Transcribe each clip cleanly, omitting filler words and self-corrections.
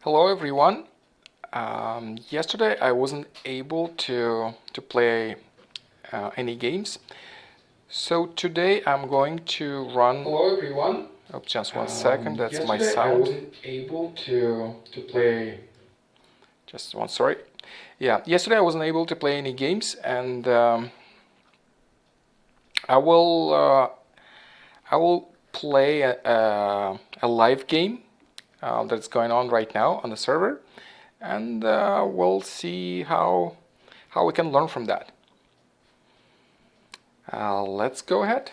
Hello everyone. Yesterday I wasn't able to play any games, so today I'm going to run. Hello everyone. Oh, just one second. That's my Yesterday sound. I wasn't able to play. Just one. Sorry. Yeah. Yesterday I wasn't able to play any games, and I will play a live game that's going on right now on the server, and we'll see how we can learn from that. Let's go ahead.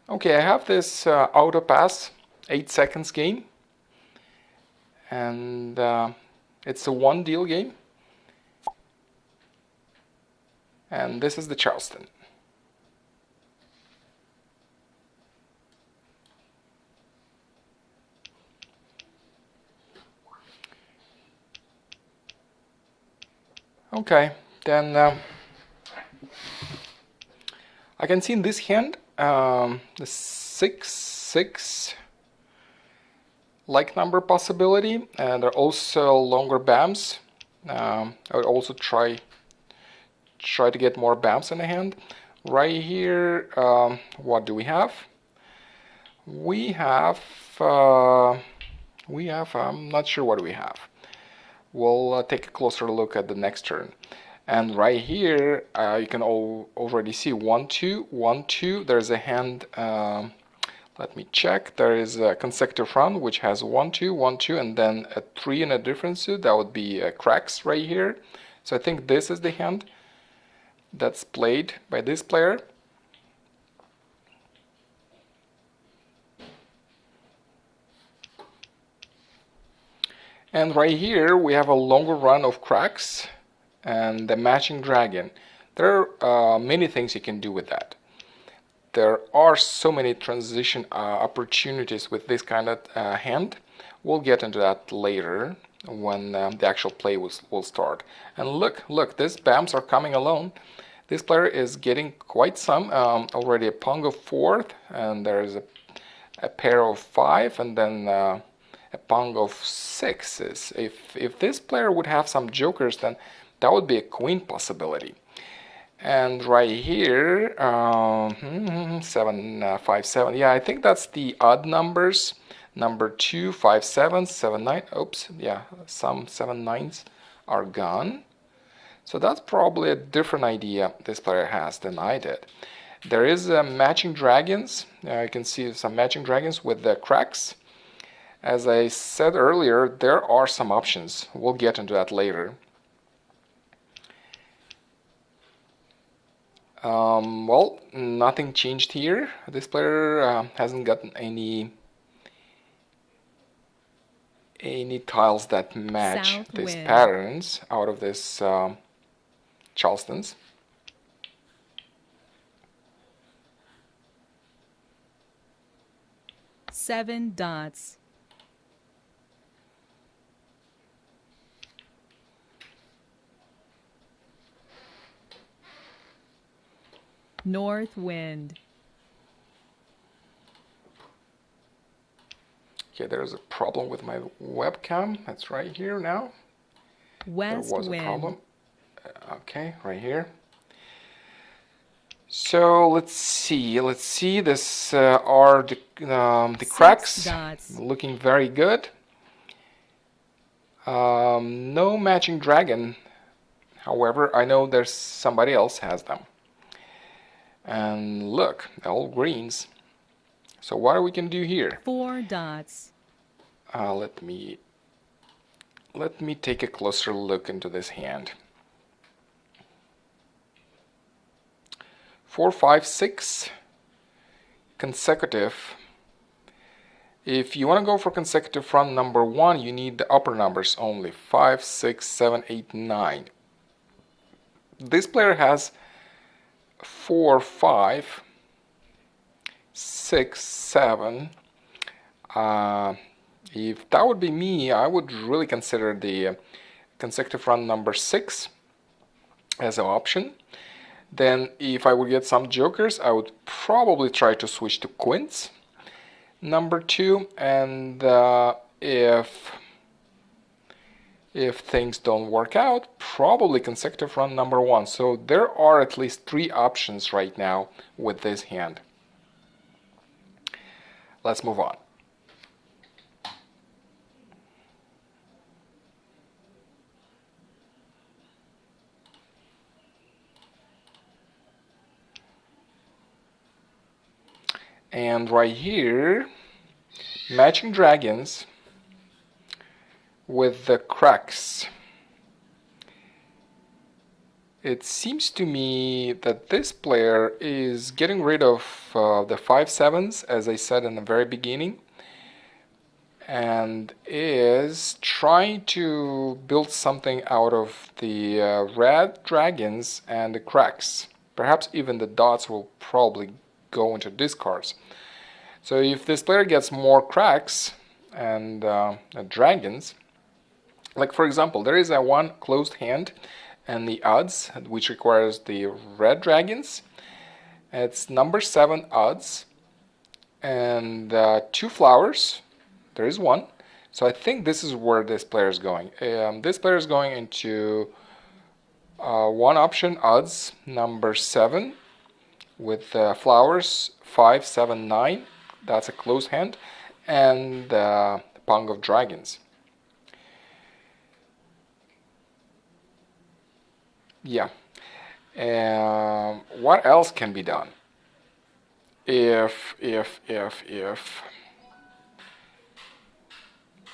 Okay, I have this auto pass 8 seconds game, and it's a one deal game, and this is the Charleston. Okay, then I can see in this hand the 6-6 like number possibility, and there are also longer BAMs. I would also try to get more BAMs in the hand. Right here, what do we have? We have I'm not sure what we have. We'll take a closer look at the next turn. And right here, you can already see 1-2, 1-2. There's a hand. Let me check. There is a consecutive run which has 1-2, 1-2, and then a 3 in a different suit. That would be cracks right here. So I think this is the hand that's played by this player. And right here we have a longer run of cracks and the matching dragon. There are many things you can do with that. There are so many transition opportunities with this kind of hand. We'll get into that later when the actual play will start. And look, these BAMs are coming alone. This player is getting quite some. Already a Pong of 4th, and there's a pair of 5, and then a Pong of 6s. If this player would have some jokers, then that would be a queen possibility. And right here, 7, 5, 7. Yeah, I think that's the odd numbers. Number 2, 5, 7, 7, 9. Oops, yeah, some 7 9s are gone. So that's probably a different idea this player has than I did. There is matching dragons. You can see some matching dragons with the cracks. As I said earlier, there are some options. We'll get into that later. Well, nothing changed here. This player hasn't gotten any tiles that match these patterns out of this Charlestons. Seven dots. North wind. Okay, there's a problem with my webcam. That's right here now. West there was wind. A problem. Okay, right here. So let's see. This are the cracks. Dots. Looking very good. No matching dragon. However, I know there's somebody else has them. And look, all greens. So what we can do here? 4 dots. Let me take a closer look into this hand. 4, 5, 6 consecutive. If you want to go for consecutive run number 1, you need the upper numbers only. 5, 6, 7, 8, 9. This player has 4, 5, 6, 7. If that would be me, I would really consider the consecutive run number 6. as an option. Then if I would get some jokers, I would probably try to switch to queens, number 2, and if things don't work out, probably consecutive run number 1. So there are at least 3 options right now with this hand. Let's move on. And right here, matching dragons with the cracks. It seems to me that this player is getting rid of the 5-7s, as I said in the very beginning, and is trying to build something out of the red dragons and the cracks. Perhaps even the dots will probably go into discards. So if this player gets more cracks and dragons, like for example, there is a one closed hand and the odds, which requires the red dragons. It's number 7 odds and 2 flowers. There is one. So I think this is where this player is going. This player is going into one option odds number 7 with flowers 5, 7, 9. That's a closed hand, and Pong of Dragons. Yeah. What else can be done? If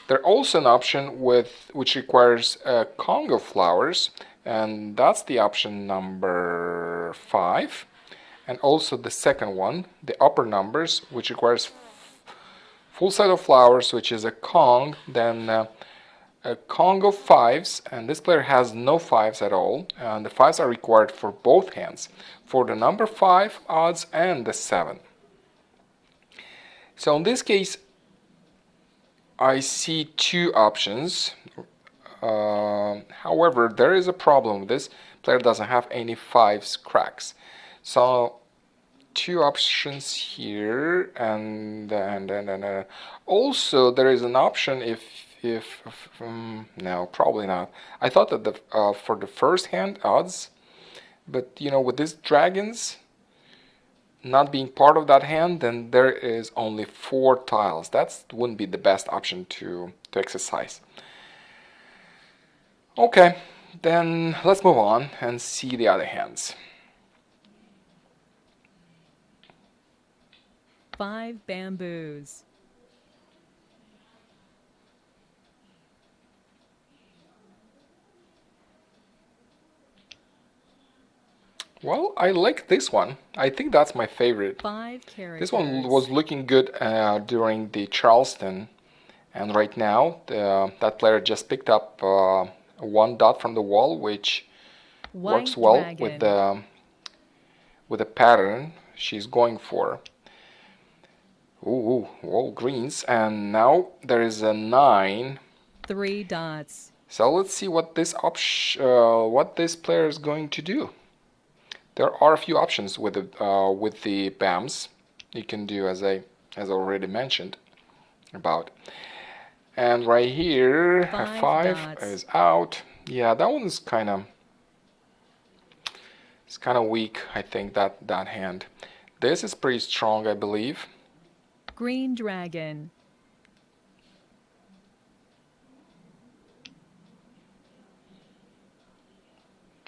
there's also an option which requires a Kong of flowers, and that's the option number 5. And also the second one, the upper numbers, which requires full set of flowers, which is a Kong, then a Kong of 5s, and this player has no 5s at all, and the 5s are required for both hands, for the number 5 odds and the 7. So in this case, I see 2 options. However, there is a problem. This player doesn't have any 5s cracks. So 2 options here, and also there is an option if no, probably not. I thought that the for the first hand odds, but you know, with these dragons not being part of that hand, then there is only 4 tiles. That wouldn't be the best option to exercise. Okay, then let's move on and see the other hands. 5 bamboos. Well, I like this one. I think that's my favorite. 5 characters. This one was looking good during the Charleston, and right now that player just picked up 1 dot from the wall, which works well dragon. with the pattern she's going for. Ooh, all greens, and now there is a 9. 3 dots. So let's see what this player is going to do. There are a few options with the BAMs you can do, as already mentioned about. And right here, a 5 is out. Yeah, that one's kind of weak. I think that hand. This is pretty strong, I believe. Green dragon.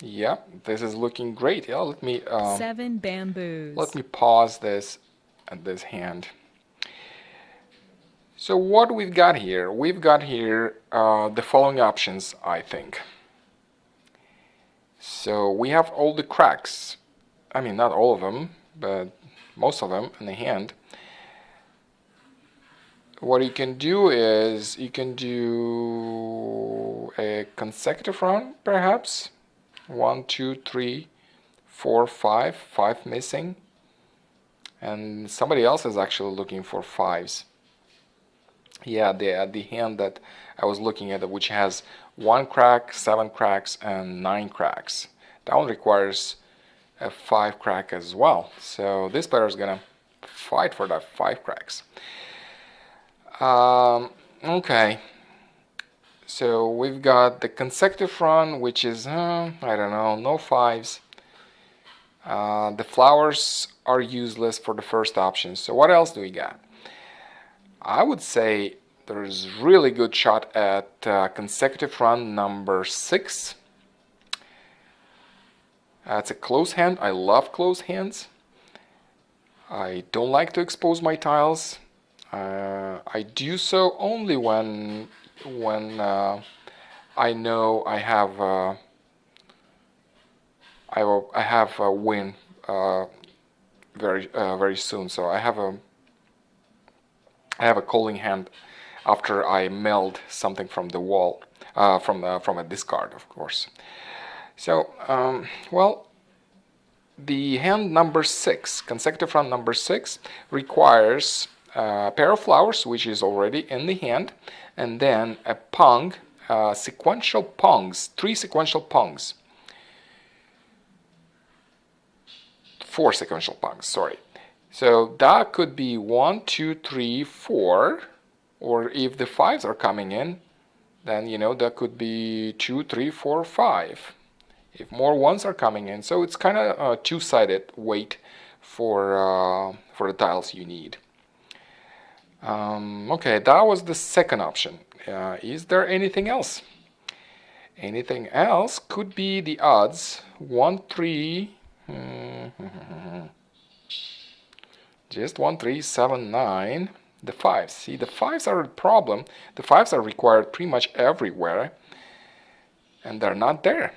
Yeah, this is looking great. Yeah, let me 7 bamboos. let me pause this at this hand. So what we've got here? We've got here the following options, I think. So we have all the cracks. I mean, not all of them, but most of them in the hand. What you can do is you can do a consecutive run, perhaps. 1, 2, 3, 4, 5. 5 missing. And somebody else is actually looking for 5s. Yeah, the hand that I was looking at, which has 1 crack, 7 cracks, and 9 cracks. That one requires a 5 crack as well. So this player is gonna fight for that 5 cracks. Okay. So we've got the consecutive run, which is, I don't know, no 5s. The flowers are useless for the first option. So what else do we got? I would say there's really good shot at consecutive run number 6. It's a close hand. I love close hands. I don't like to expose my tiles. I do so only when I know I have a win very soon. So I have a calling hand after I meld something from the wall, from a discard, of course. So well, the hand number 6, consecutive run number 6, requires a pair of flowers, which is already in the hand, and then a pong, sequential pongs, 3 sequential pongs. 4 sequential pongs, sorry. So that could be 1, 2, 3, 4, or if the 5s are coming in, then that could be 2, 3, 4, 5. If more 1s are coming in, so it's kind of a 2-sided weight for the tiles you need. Okay, that was the second option. Is there anything else? Anything else could be the odds 1, 3. Just 1, 3, 7, 9. The 5s. See, the 5s are a problem. The 5s are required pretty much everywhere, and they're not there.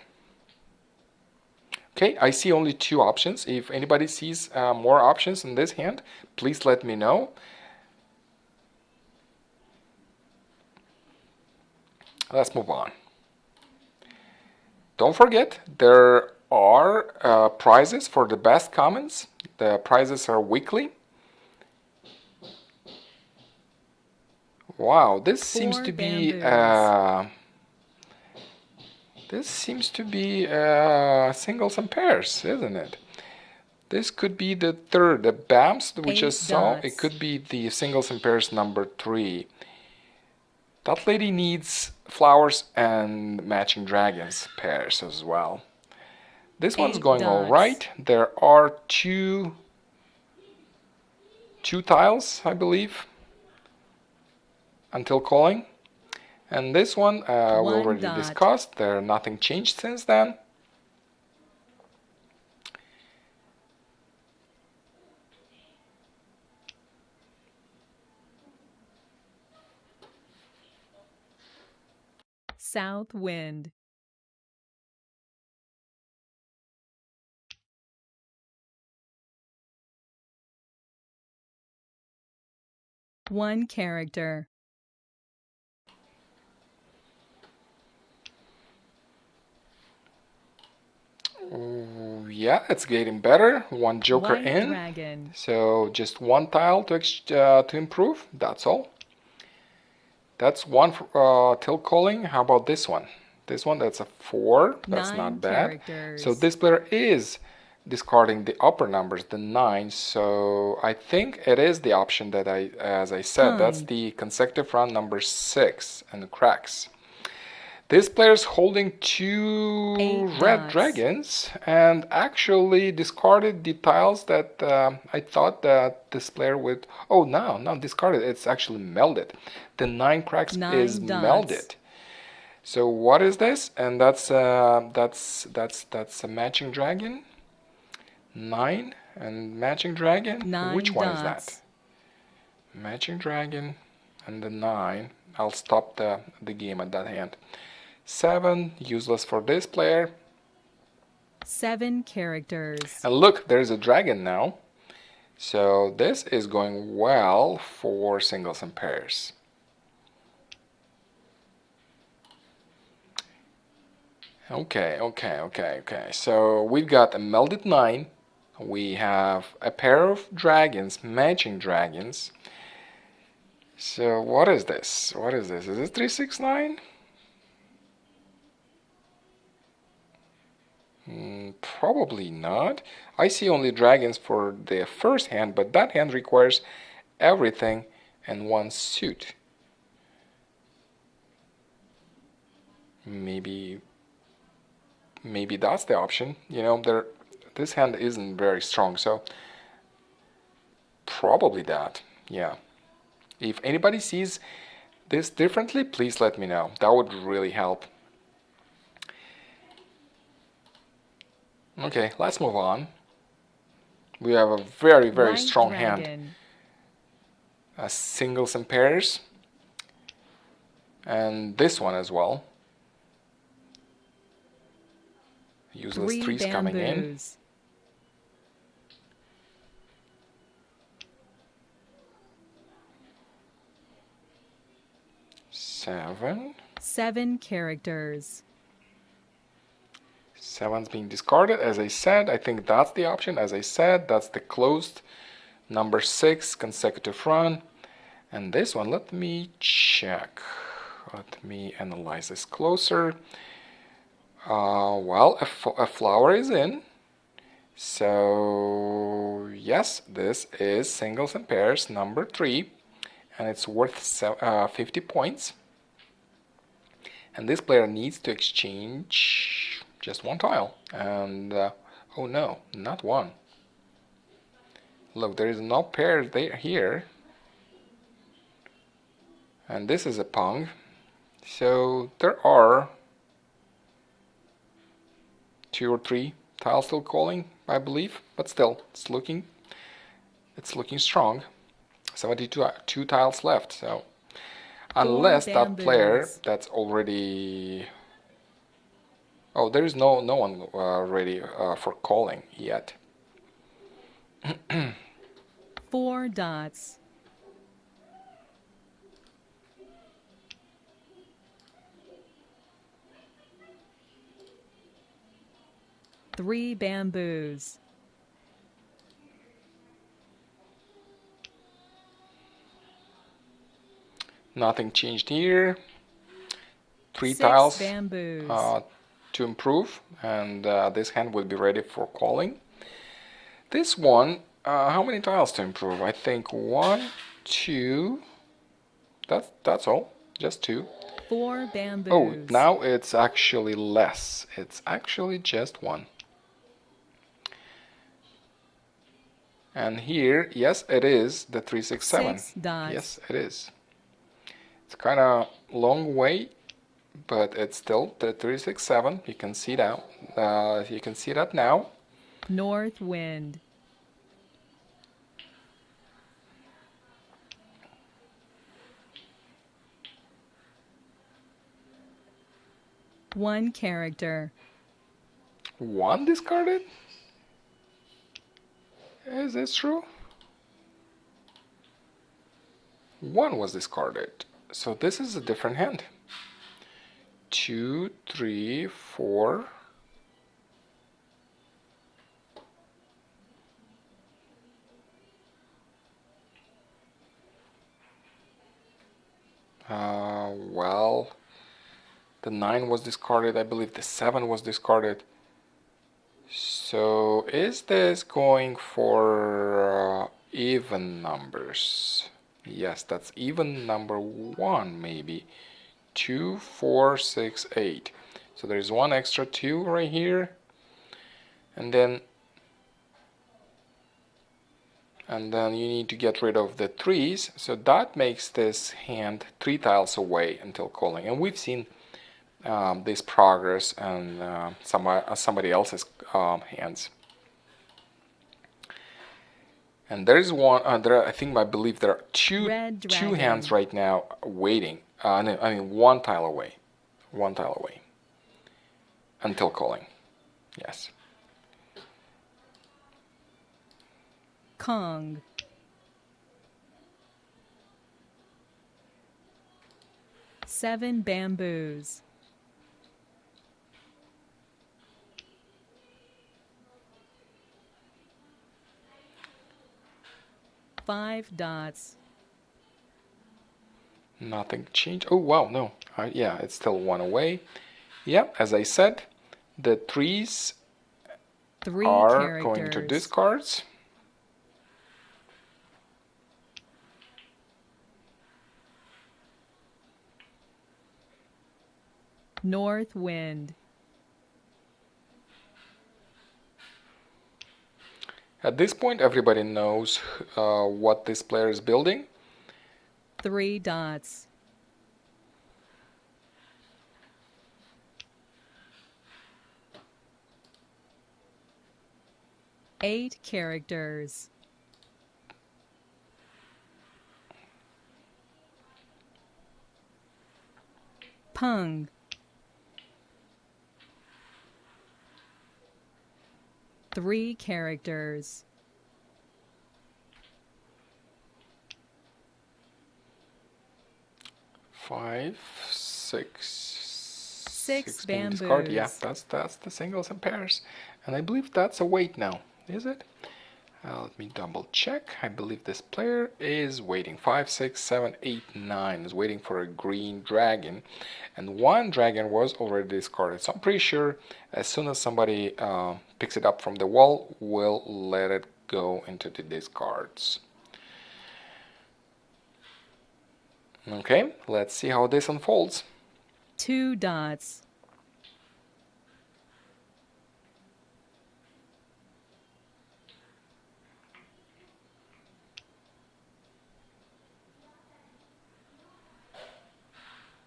Okay, I see only 2 options. If anybody sees more options in this hand, please let me know. Let's move on. Don't forget, there are prizes for the best comments. The prizes are weekly. Wow, this seems to be singles and pairs, isn't it? This could be the third, the BAMS that we just saw. It could be the singles and pairs number 3. That lady needs flowers and matching dragons pairs as well. This one's going all right. There are two tiles, I believe, until calling. And this one we already discussed. Nothing changed since then. South wind. One character. Yeah, it's getting better. One joker White in. Dragon. So just 1 tile to improve. That's all. That's 1 till calling. How about this one? This one, that's a 4. That's 9 not bad. characters. So this player is discarding the upper numbers, the 9. So I think it is the option that as I said, that's the consecutive run number 6 and cracks. This player is holding 2 red dragons and actually discarded the tiles that I thought that this player would. Oh, no, not discarded. It's actually melded. The 9 cracks is melded. So what is this? And that's a matching dragon. 9 and matching dragon. 9 Which one dots. is that? Matching dragon and the 9. I'll stop the game at that hand. 7, useless for this player. 7 characters. And look, there's a dragon now. So this is going well for singles and pairs. Okay. So we've got a melded 9. We have a pair of dragons, matching dragons. So what is this? Is this 3, 6, 9? Probably not. I see only dragons for the first hand, but that hand requires everything in one suit. Maybe that's the option. This hand isn't very strong, so probably that. Yeah. If anybody sees this differently, please let me know. That would really help. Okay, let's move on. We have a very, very White strong dragon. hand. Singles and pairs. And this one as well. Useless 3 threes coming in. bamboos. Seven. 7 characters. Seven's being discarded, as I said. I think that's the option. As I said, that's the closed number 6 consecutive run. And this one, let me check. Let me analyze this closer. Well, a flower is in. So, yes, this is singles and pairs number 3. And it's worth 50 points. And this player needs to exchange just one tile. And, oh no, not one. Look, there is no pair there here. And this is a pong. So there are 2 or 3 tiles still calling, I believe. But still, it's looking strong. 72 tiles left. So unless that player that's already... Oh, there is no one ready for calling yet. 4 dots. Three bamboos. Nothing changed here. 3 6 tiles bamboos. to improve, and this hand will be ready for calling. This one, how many tiles to improve? I think 1, 2. That's all. Just 2. 4 bamboos. Oh, now it's actually less. It's actually just 1. And here, yes, it is the 3, 6, 7. 6 dots. Yes, it is. It's kind of long way, but it's still the 3, 6, 7. You can see that. You can see that now. North wind. One character. 1 discarded? Is this true? 1 was discarded. So this is a different hand. 2, 3, 4. Well, the 9 was discarded. I believe the 7 was discarded. So is this going for even numbers? Yes, that's even number 1 maybe. 2, 4, 6, 8. So there's 1 extra 2 right here. And then you need to get rid of the 3s. So that makes this hand 3 tiles away until calling. And we've seen this progress and somebody else's hands. And there is one. I believe there are two hands right now waiting. I mean, 1 tile away, 1 tile away until calling. Yes. Kong. Seven bamboos. Five dots. Nothing changed. Oh wow, no. Yeah, it's still 1 away. Yeah, as I said, the 3s 3 are going to characters. discards. North wind. At this point, everybody knows what this player is building. 3 dots. Eight characters. Pung. Three characters. Five, six, Six being discarded. Yeah, bamboos. that's the singles and pairs, and I believe that's a wait now. Is it? Let me double check. I believe this player is waiting. 5, 6, 7, 8, 9 is waiting for a green dragon, and one dragon was already discarded. So I'm pretty sure as soon as somebody picks it up from the wall, we'll let it go into the discards. Okay, let's see how this unfolds. 2 dots.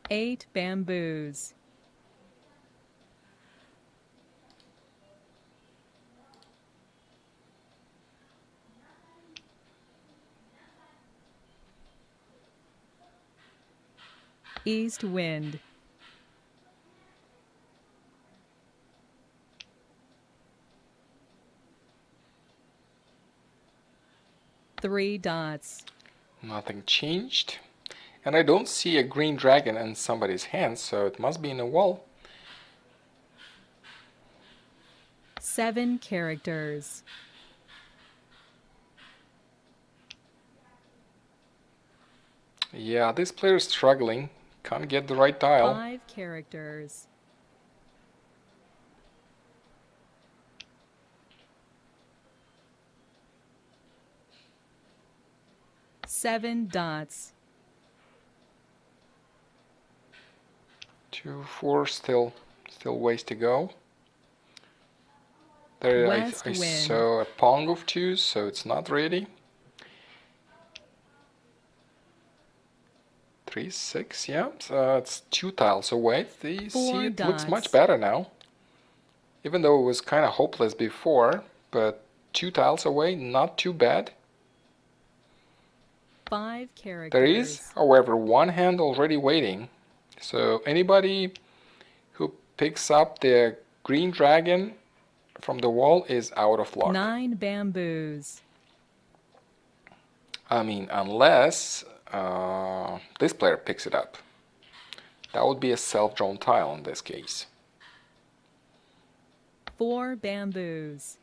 Eight bamboos. East wind. Three dots. Nothing changed. And I don't see a green dragon in somebody's hands, so it must be in a wall. 7 characters. Yeah, this player is struggling. Can't get the right tile. 5 characters. Seven dots. 2, 4, still ways to go. There, I West wind. saw a pong of 2, so it's not ready. 3, 6, yeah, so it's 2 tiles away. See, it looks much dots. better now. Even though it was kind of hopeless before, but 2 tiles away, not too bad. 5 characters. There is, however, one hand already waiting. So anybody who picks up the green dragon from the wall is out of luck. 9 bamboos. I mean, unless this player picks it up. That would be a self-drawn tile in this case. 4 bamboos.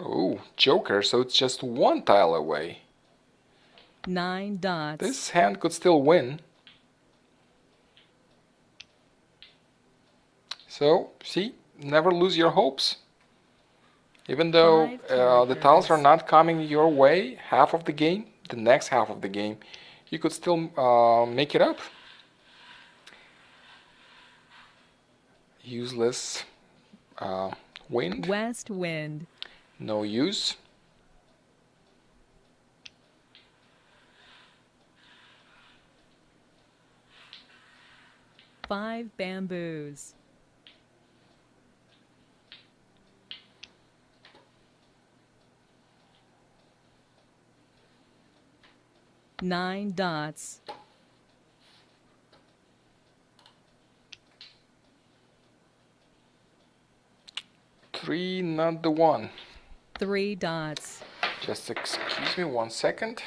Oh, Joker, so it's just 1 tile away. 9 dots. This hand could still win. So, see, never lose your hopes. Even though 5 the tiles are characters. not coming your way half of the game, the next half of the game, you could still make it up. Useless wind, West wind. no use. Five bamboos. Nine dots. Three, not the one. 3 dots. Just excuse me 1 second.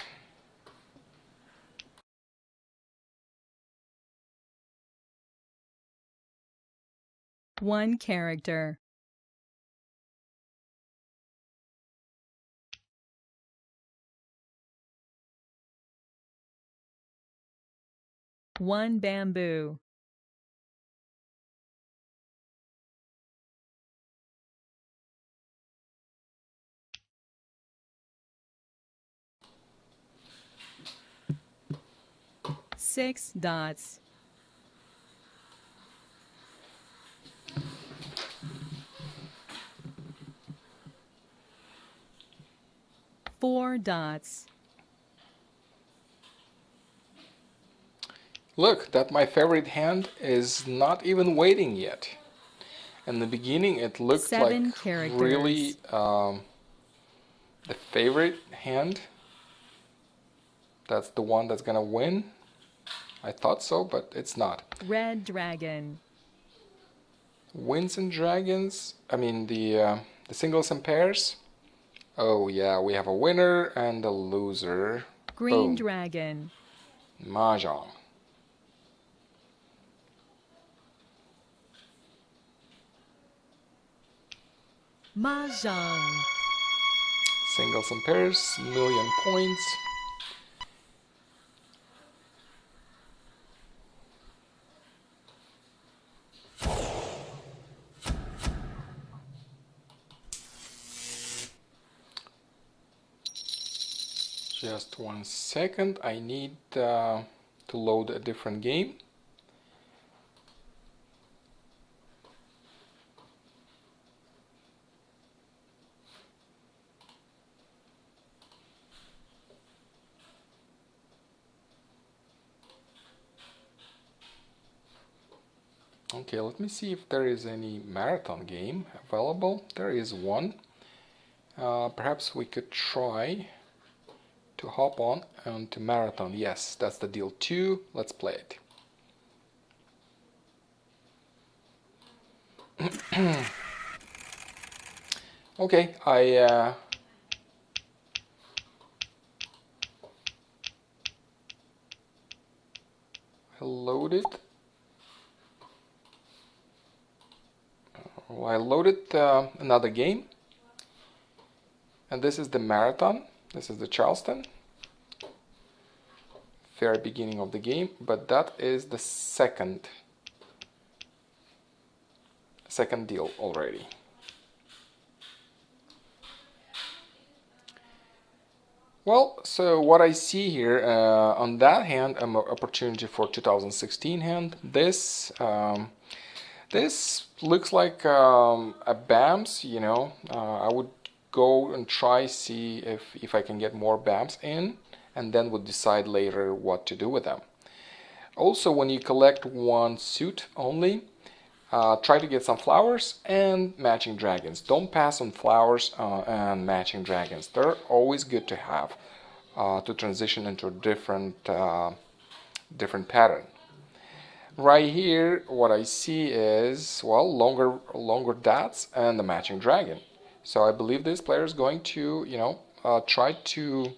One character. One bamboo. 6 dots. 4 dots. Look, that my favorite hand is not even waiting yet. In the beginning, it looked 7 like characters. really the favorite hand. That's the one that's gonna win. I thought so, but it's not. Red dragon. Wins and dragons. I mean the singles and pairs. Oh yeah, we have a winner and a loser. Green Boom. dragon. Mahjong. Mahjong. Singles and pairs, 1,000,000 points. Just 1 second, I need to load a different game. Okay, let me see if there is any marathon game available. There is one. Perhaps we could try to hop on to marathon. Yes, that's the deal too. Let's play it. Okay, I loaded. I loaded another game, and this is the marathon. This is the Charleston. Very beginning of the game, but that is the second deal already. Well, so what I see here on that hand, an opportunity for 2016 hand. This looks like a BAMS. You know, I would go and try see if I can get more BAMS in, and then would decide later what to do with them. Also, when you collect one suit only, try to get some flowers and matching dragons. Don't pass on flowers and matching dragons. They're always good to have to transition into a different pattern. Right here, what I see is, well, longer dots and the matching dragon. So I believe this player is going to, you know, try to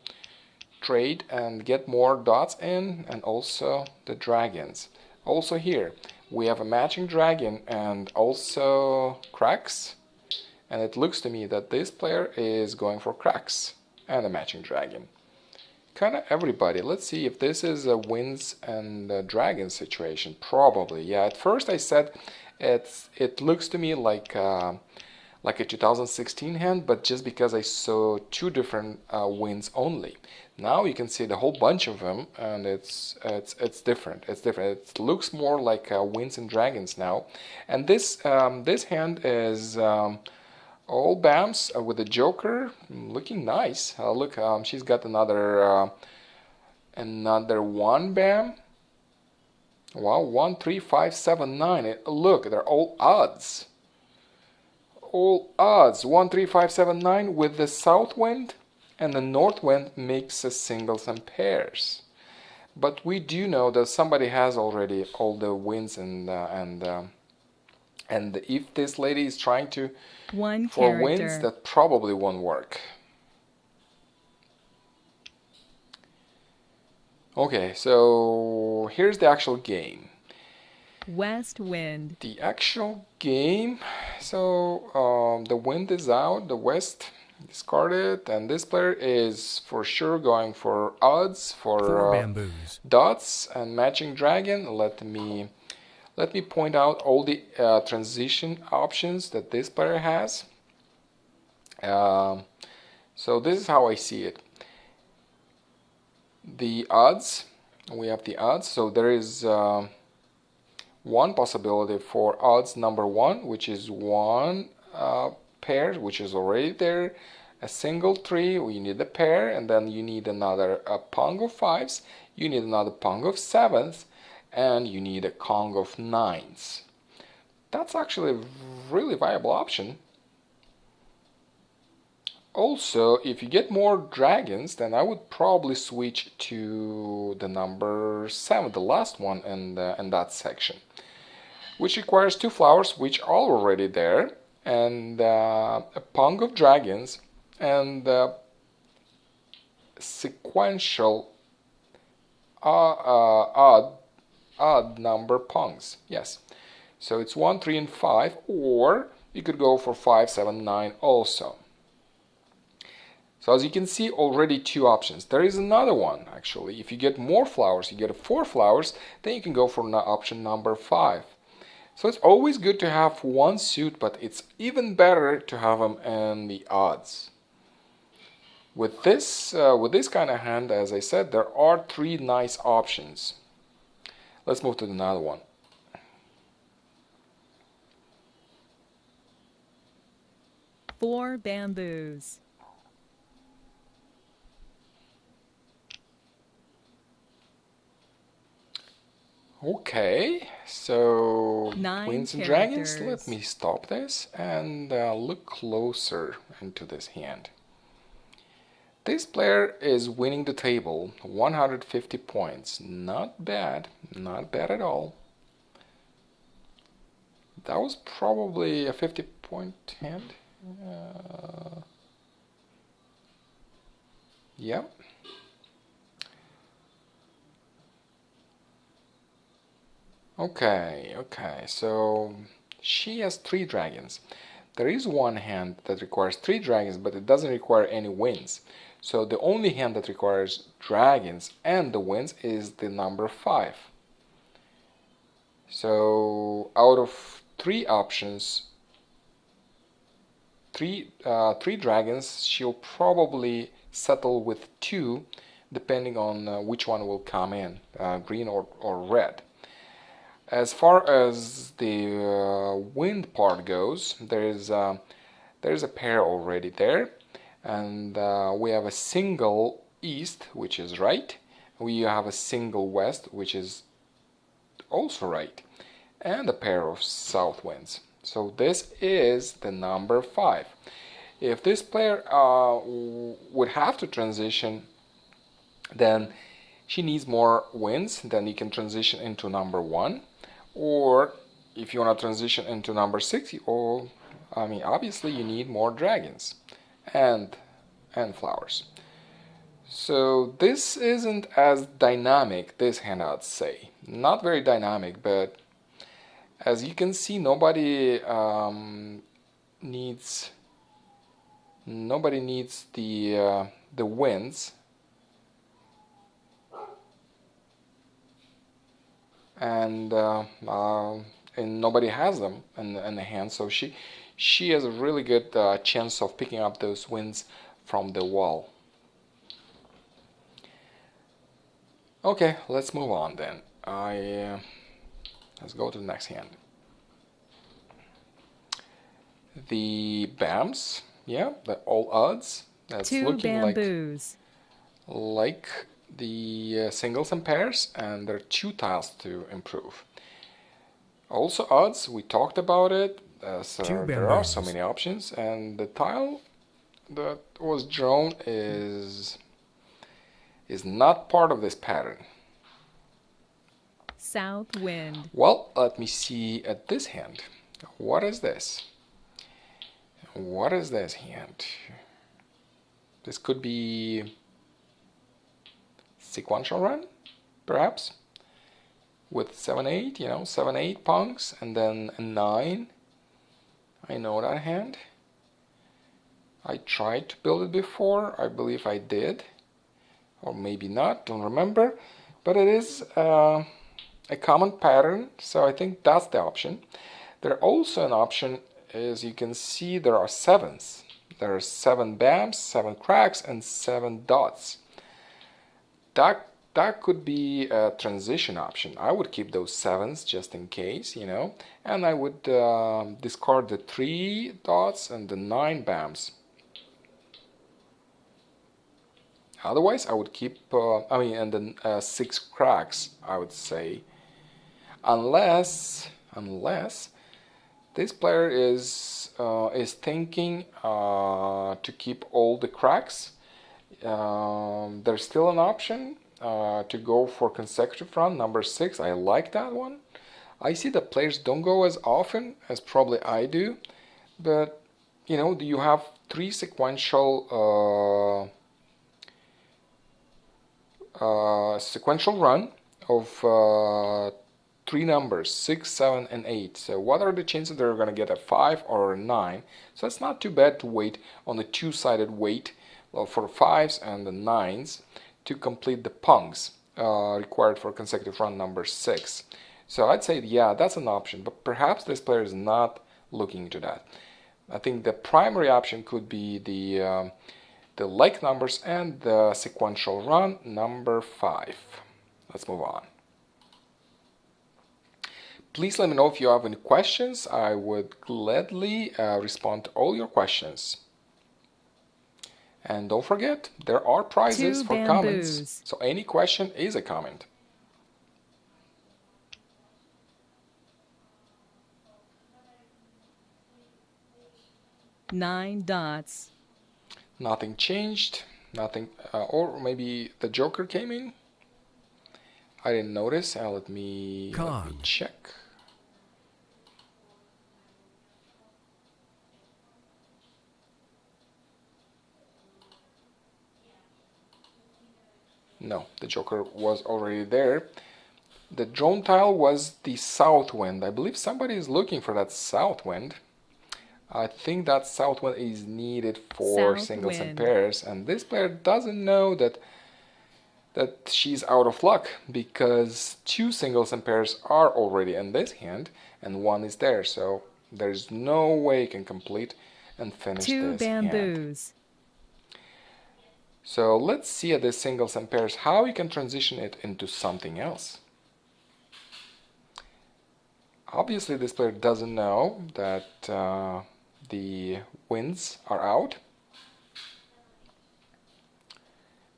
trade and get more dots in, and also the dragons. Also here, we have a matching dragon and also cracks. And it looks to me that this player is going for cracks and a matching dragon. Kind of everybody. Let's see if this is a wins and dragon situation. Probably, yeah. At first I said it looks to me like a 2016 hand, but just because I saw two different wins only. Now you can see the whole bunch of them, and it's different. It's different. It looks more like wins and dragons now. And this hand is all BAMS with the Joker, looking nice. Look, she's got another one BAM. Wow, 1, 3, 5, 7, 9. Look, they're all odds. All odds. 1, 3, 5, 7, 9 with the south wind, and the north wind makes a singles and pairs. But we do know that somebody has already all the wins and if this lady is trying to for wins, that probably won't work. Okay, so here's the actual game. West wind. The actual game. So the wind is out, the west discarded, and this player is for sure going for odds for bamboos, dots and matching dragon. Let me point out all the transition options that this player has. So this is how I see it. The odds we have the odds. So there is one possibility for odds number 1, which is one pair, which is already there. A single 3, you need a pair, and then you need another pong of 5s, you need another pong of 7s, and you need a kong of 9s. That's actually a really viable option. Also, if you get more dragons, then I would probably switch to the number 7, the last one in that section, which requires 2 flowers, which are already there, and a pong of dragons, and sequential odd number pongs. Yes, so it's 1, 3, and 5, or you could go for 5, 7, 9 also. So as you can see, already 2 options. There is another one actually. If you get more flowers, you get 4 flowers, then you can go for option number 5. So it's always good to have one suit, but it's even better to have them in the odds. With this kind of hand, as I said, there are 3 nice options. Let's move to another one. Four bamboos. Okay, so 9 Queens and Dragons. characters. Let me stop this and look closer into this hand. This player is winning the table, 150 points. Not bad, not bad at all. That was probably a 50-point hand. Yep. Okay, so she has 3 dragons. There is one hand that requires 3 dragons, but it doesn't require any wins. So the only hand that requires dragons and the wins is the number 5. So out of 3 options, 3 dragons, she'll probably settle with 2, depending on which one will come in, green or red. As far as the wind part goes, there's a pair already there, and we have a single east, which is right. We have a single west, which is also right, and a pair of south winds. So this is the number 5. If this player would have to transition, then she needs more winds. Then you can transition into number 1. Or if you want to transition into number 6, obviously you need more dragons and flowers. So this isn't as dynamic, this hand, I'd say. Not very dynamic, but as you can see, nobody needs the winds. And nobody has them in the hand, so she has a really good chance of picking up those wins from the wall. Okay, let's move on then. Let's go to the next hand. The BAMs, yeah, the all odds. That's 2 looking bamboos. like the singles and pairs, and there are 2 tiles to improve. Also odds, we talked about it, so there are so many options, and the tile that was drawn is not part of this pattern. South wind. Well, let me see at this hand. What is this? What is this hand? This could be sequential run, perhaps, with 7, 8, 7, 8 punks, and then a 9. I know that hand. I tried to build it before, I believe I did, or maybe not, don't remember, but it is a common pattern, so I think that's the option. There also an option, as you can see, there are 7s. There are 7 bams, 7 cracks, and 7 dots. That that could be a transition option. I would keep those 7s just in case, you know, and I would discard the 3 dots and the 9 bams. Otherwise, I would keep, and then 6 cracks, I would say. Unless this player is thinking to keep all the cracks. There's still an option to go for consecutive run, number 6. I like that one. I see that players don't go as often as probably I do, but you know, you have 3 sequential run of 3 numbers, 6, 7, and 8. So what are the chances they're going to get a 5 or a 9? So it's not too bad to wait on the two-sided weight for 5s and the 9s to complete the pungs required for consecutive run number 6. So I'd say, yeah, that's an option, but perhaps this player is not looking into that. I think the primary option could be the like numbers and the sequential run number 5. Let's move on. Please let me know if you have any questions. I would gladly respond to all your questions. And don't forget, there are prizes 2 for bamboos. comments. So any question is a comment. Nine dots. Nothing changed. Nothing. Or maybe the Joker came in. I didn't notice. Let me check. No, the Joker was already there. The drone tile was the south wind. I believe somebody is looking for that south wind. I think that south wind is needed for South singles wind. and pairs, and this player doesn't know that she's out of luck because 2 singles and pairs are already in this hand and 1 is there, so there's no way he can complete and finish 2 this hand. bamboos. So let's see at the singles and pairs how you can transition it into something else. Obviously this player doesn't know that the winds are out.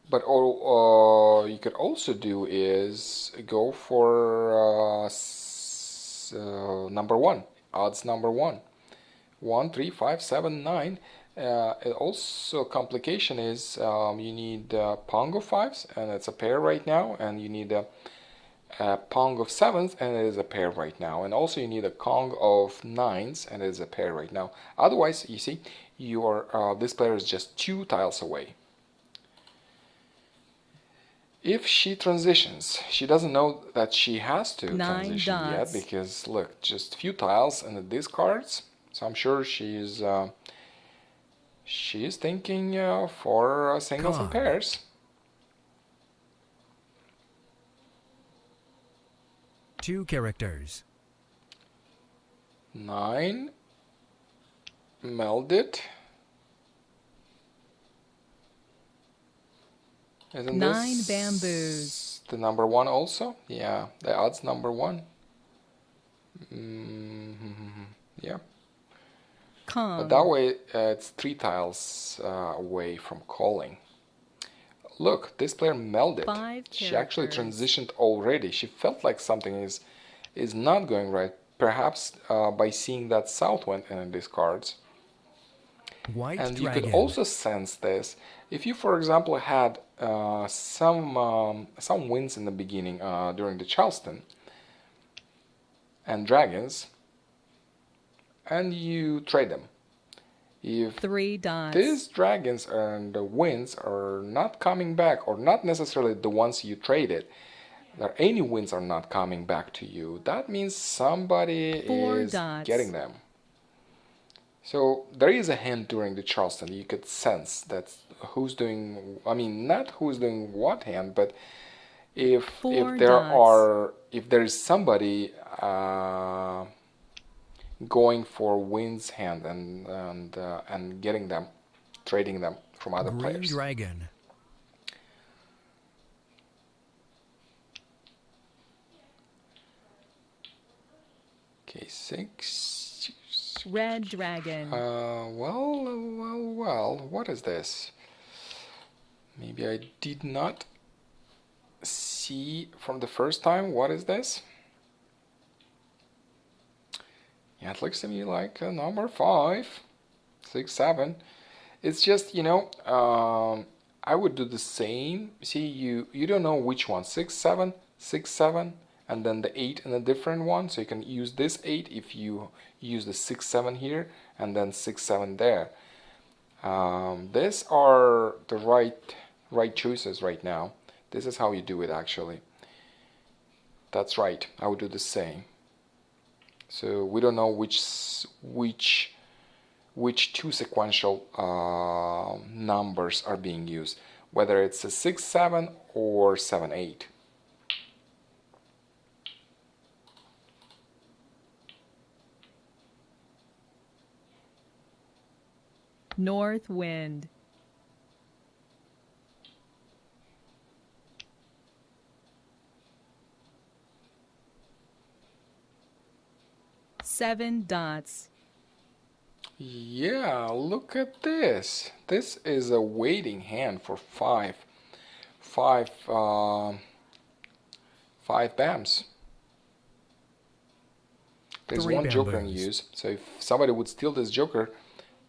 But all you could also do is go for number 1, odds number 1. 1, 3, 5, 7, 9. Also, complication is you need a Pong of 5s, and it's a pair right now, and you need a Pong of 7s, and it is a pair right now, and also you need a Kong of 9s, and it is a pair right now. Otherwise, you see, this player is just 2 tiles away. If she transitions, she doesn't know that she has to 9 transition dots. yet, because look, just few tiles and the discards. So I'm sure she's thinking for singles and pairs. Two characters. 9, meld it. Isn't 9 this bamboos. the number 1 also? Yeah, the odds number 1. Yeah. But that way it's 3 tiles away from calling. Look, this player melded. 5 She actually characters. transitioned already. She felt like something is not going right. Perhaps by seeing that south wind in these cards. White And dragon. you could also sense this if you, for example, had some wins in the beginning during the Charleston and dragons, and you trade them. If 3 dots. these dragons and the wins are not coming back, or not necessarily the ones you traded, that any wins are not coming back to you, that means somebody 4 is dots. getting them. So there is a hint during the Charleston. You could sense that who's doing, I mean, not who's doing what hand, but if 4 there dots. if there is somebody going for wins hand and getting them, trading them from other Green players. dragon. Okay, 6. Red dragon. Well, what is this? Maybe I did not see from the first time. What is this? Yeah, it looks to me like number 5, 6, 7. It's just, I would do the same. See, you don't know which one. 6, 7, 6, 7, and then the 8 in a different one. So you can use this 8 if you use the 6, 7 here, and then 6, 7 there. These are the right choices right now. This is how you do it actually. That's right. I would do the same. So we don't know which two sequential numbers are being used, whether it's a 6, 7 or 7, 8. North wind. Seven dots. Yeah, look at this. This is a waiting hand for 5 bams. There's 3 one joker in bamboos. use, so if somebody would steal this joker,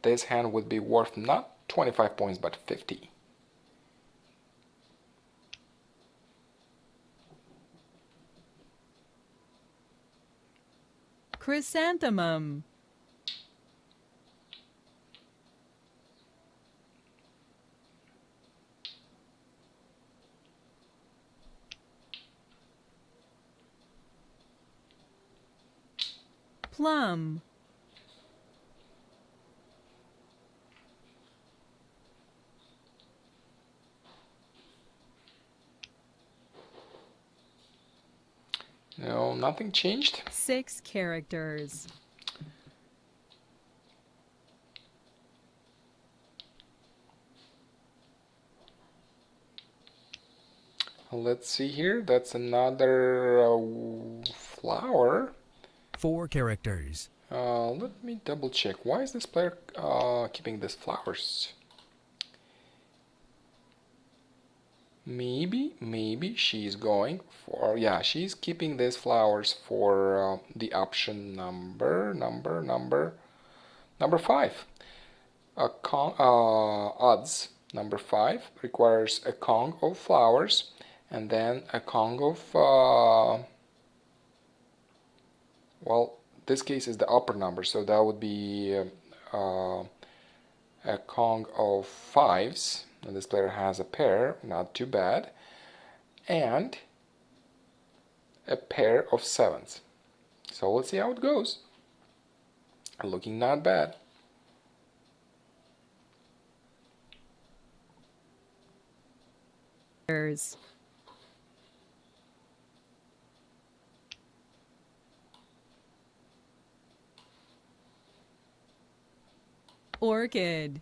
this hand would be worth not 25 points but 50. Chrysanthemum. Plum. No, nothing changed. 6 characters. Let's see here. That's another flower. 4 characters. Let me double check. Why is this player keeping these flowers? Maybe she's going for, yeah, she's keeping these flowers for the option number 5. Odds number 5 requires a Kong of flowers and then a Kong of well, this case is the upper number, so that would be a Kong of 5s, and this player has a pair, not too bad, and a pair of 7s. So let's see how it goes. Looking not bad. Orchid.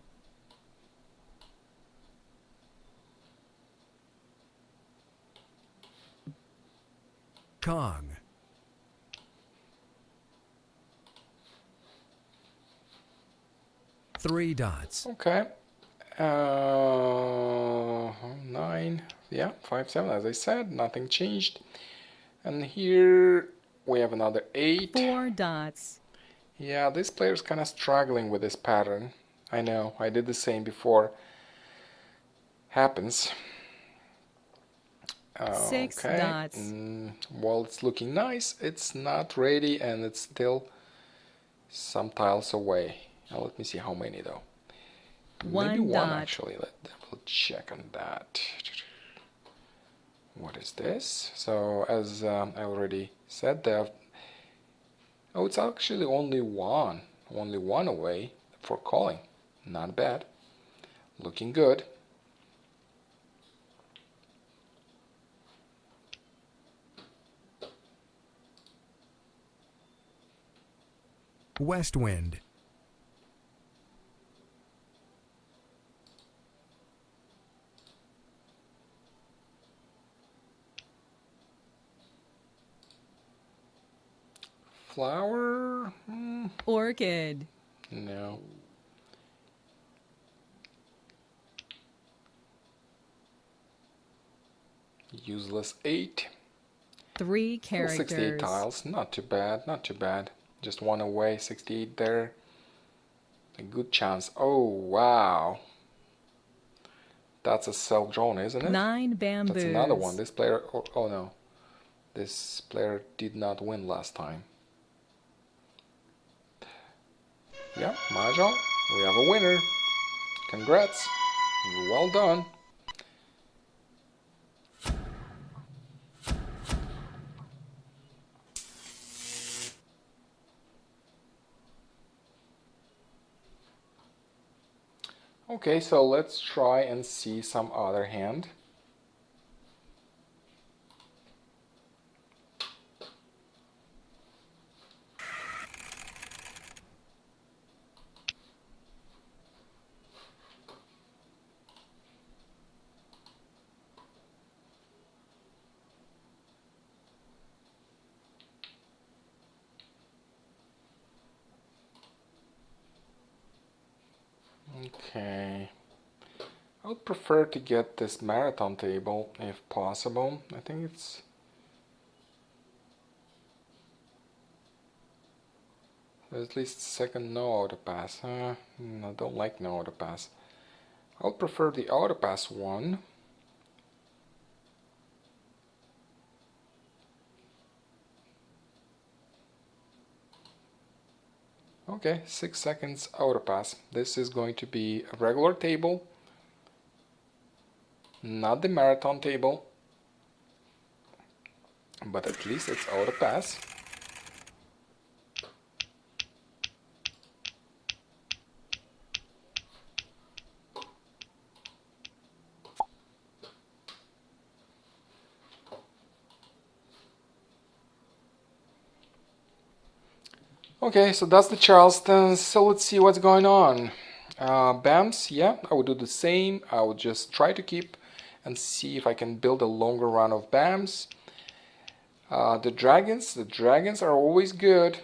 Kong. Three dots. Okay. 9. Yeah, 5, 7. As I said, nothing changed. And here we have another 8. 4 dots. Yeah, this player's kind of struggling with this pattern. I know, I did the same before. Happens. 6 Okay. dots. Well, it's looking nice. It's not ready and it's still some tiles away. Now let me see how many though. Maybe 1 one dot. actually. We'll check on that. What is this? So as I already said, they have. Oh, it's actually only one away for calling. Not bad. Looking good. West wind. Flower? Orchid. No. Useless 8. 3 Still 68 characters. tiles. Not too bad, not too bad. Just one away, 68 there. A good chance. Oh, wow. That's a self-drawn, isn't it? 9 bamboos. That's another one. This player... Oh, no. This player did not win last time. Yeah, Mahjong. We have a winner. Congrats. Well done. Okay, so let's try and see some other hand. Okay. I would prefer to get this marathon table if possible. I think it's... There's at least second no auto pass. I don't like no auto pass. I would prefer the auto pass one. Okay, 6 seconds auto pass. This is going to be a regular table, not the marathon table, but at least it's auto pass. Okay, so that's the Charleston. So let's see what's going on. BAMs, yeah, I would do the same. I would just try to keep and see if I can build a longer run of BAMs. The dragons are always good,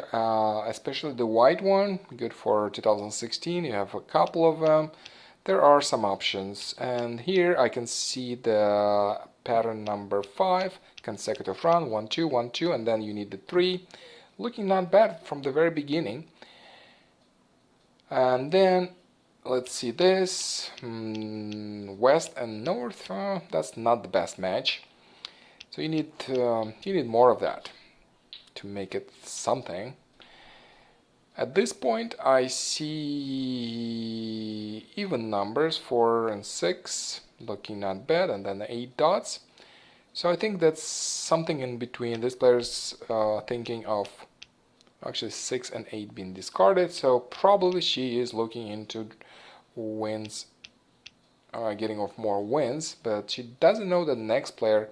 especially the white one, good for 2016. You have a couple of them. There are some options, and here I can see the pattern number 5, consecutive run, 1, 2, 1, 2, and then you need the 3. Looking not bad from the very beginning. And then let's see this west and north. That's not the best match. So you need more of that to make it something. At this point, I see even numbers 4 and 6, looking not bad, and then 8 dots. So I think that's something in between. This player's thinking of actually 6 and 8 being discarded, so probably she is looking into wins, getting off more wins, but she doesn't know that the next player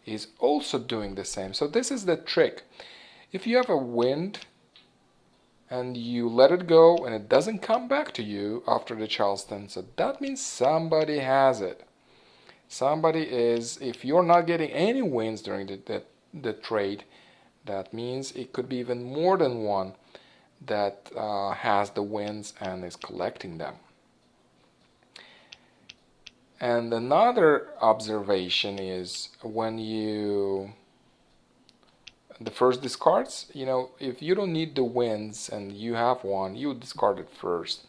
is also doing the same. So this is the trick. If you have a wind and you let it go and it doesn't come back to you after the Charleston, so that means somebody has it. Somebody is, if you're not getting any wins during the trade, that means it could be even more than one that has the wins and is collecting them. And another observation is when the first discards, if you don't need the wins and you have one, you discard it first.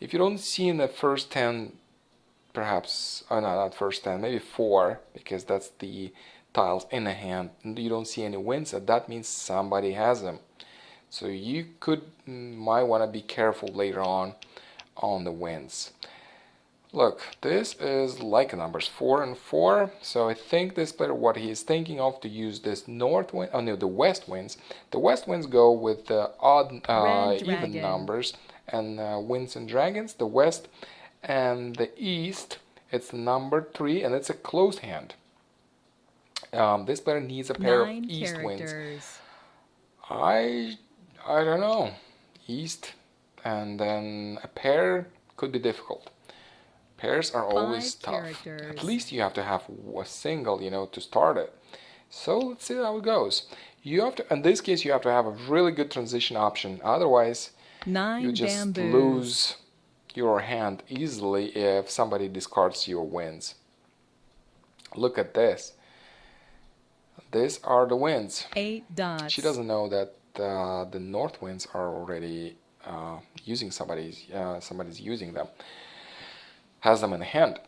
If you don't see in the first 10, perhaps, no, not first 10, maybe 4, because that's the tiles in a hand, and you don't see any wins, and that means somebody has them. So you might want to be careful later on the wins. Look, this is like numbers 4 and 4, so I think this player, what he is thinking of to use this north wind, the west winds. The west winds go with the odd, even numbers, and winds and dragons. The west and the east, it's number 3, and it's a closed hand. This player needs a pair of east winds. I don't know. East and then a pair could be difficult. Pairs are always tough. At least you have to have a single, to start it. So let's see how it goes. You have to, in this case, you have to have a really good transition option. Otherwise, 9 you just bamboos. lose your hand easily if somebody discards your wins. Look at this. These are the wins. 8 dots. She doesn't know that the north winds are already using somebody's using them. Has them in hand.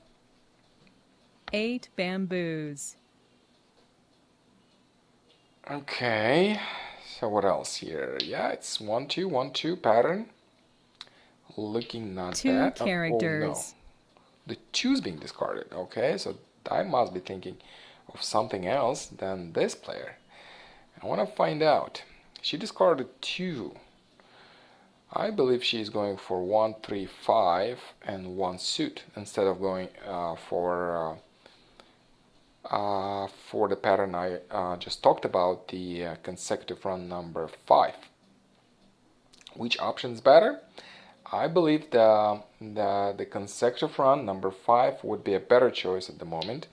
8 bamboos. Okay, so what else here? Yeah, it's 1 2 1 2 pattern. Looking not 2 bad. characters. Oh, no. The 2's being discarded. Okay, so I must be thinking of something else than this player. I want to find out. She discarded 2. I believe she's going for 1 3 5 and 1 suit instead of going for the pattern I just talked about, the consecutive run number 5. Which option is better? I believe the consecutive run number 5 would be a better choice at the moment,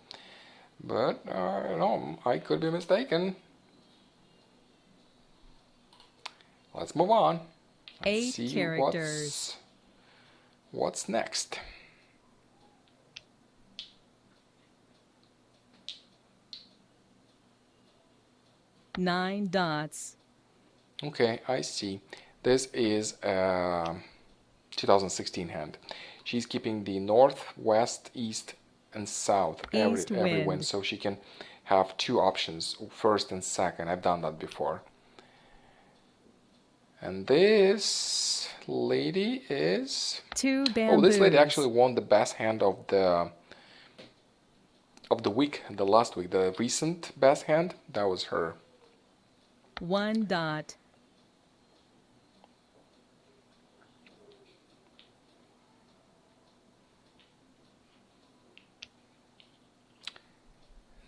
but you know, I could be mistaken. Let's move on. Let's 8 see characters. what's next. Nine dots. Okay, I see. This is a 2016 hand. She's keeping the north, west, east, and south every wind. win, so she can have 2 options, first and second. I've done that before. And this lady is 2 bamboos. oh, this lady actually won the best hand of the week, the last week, the recent best hand. That was her. 1 dot.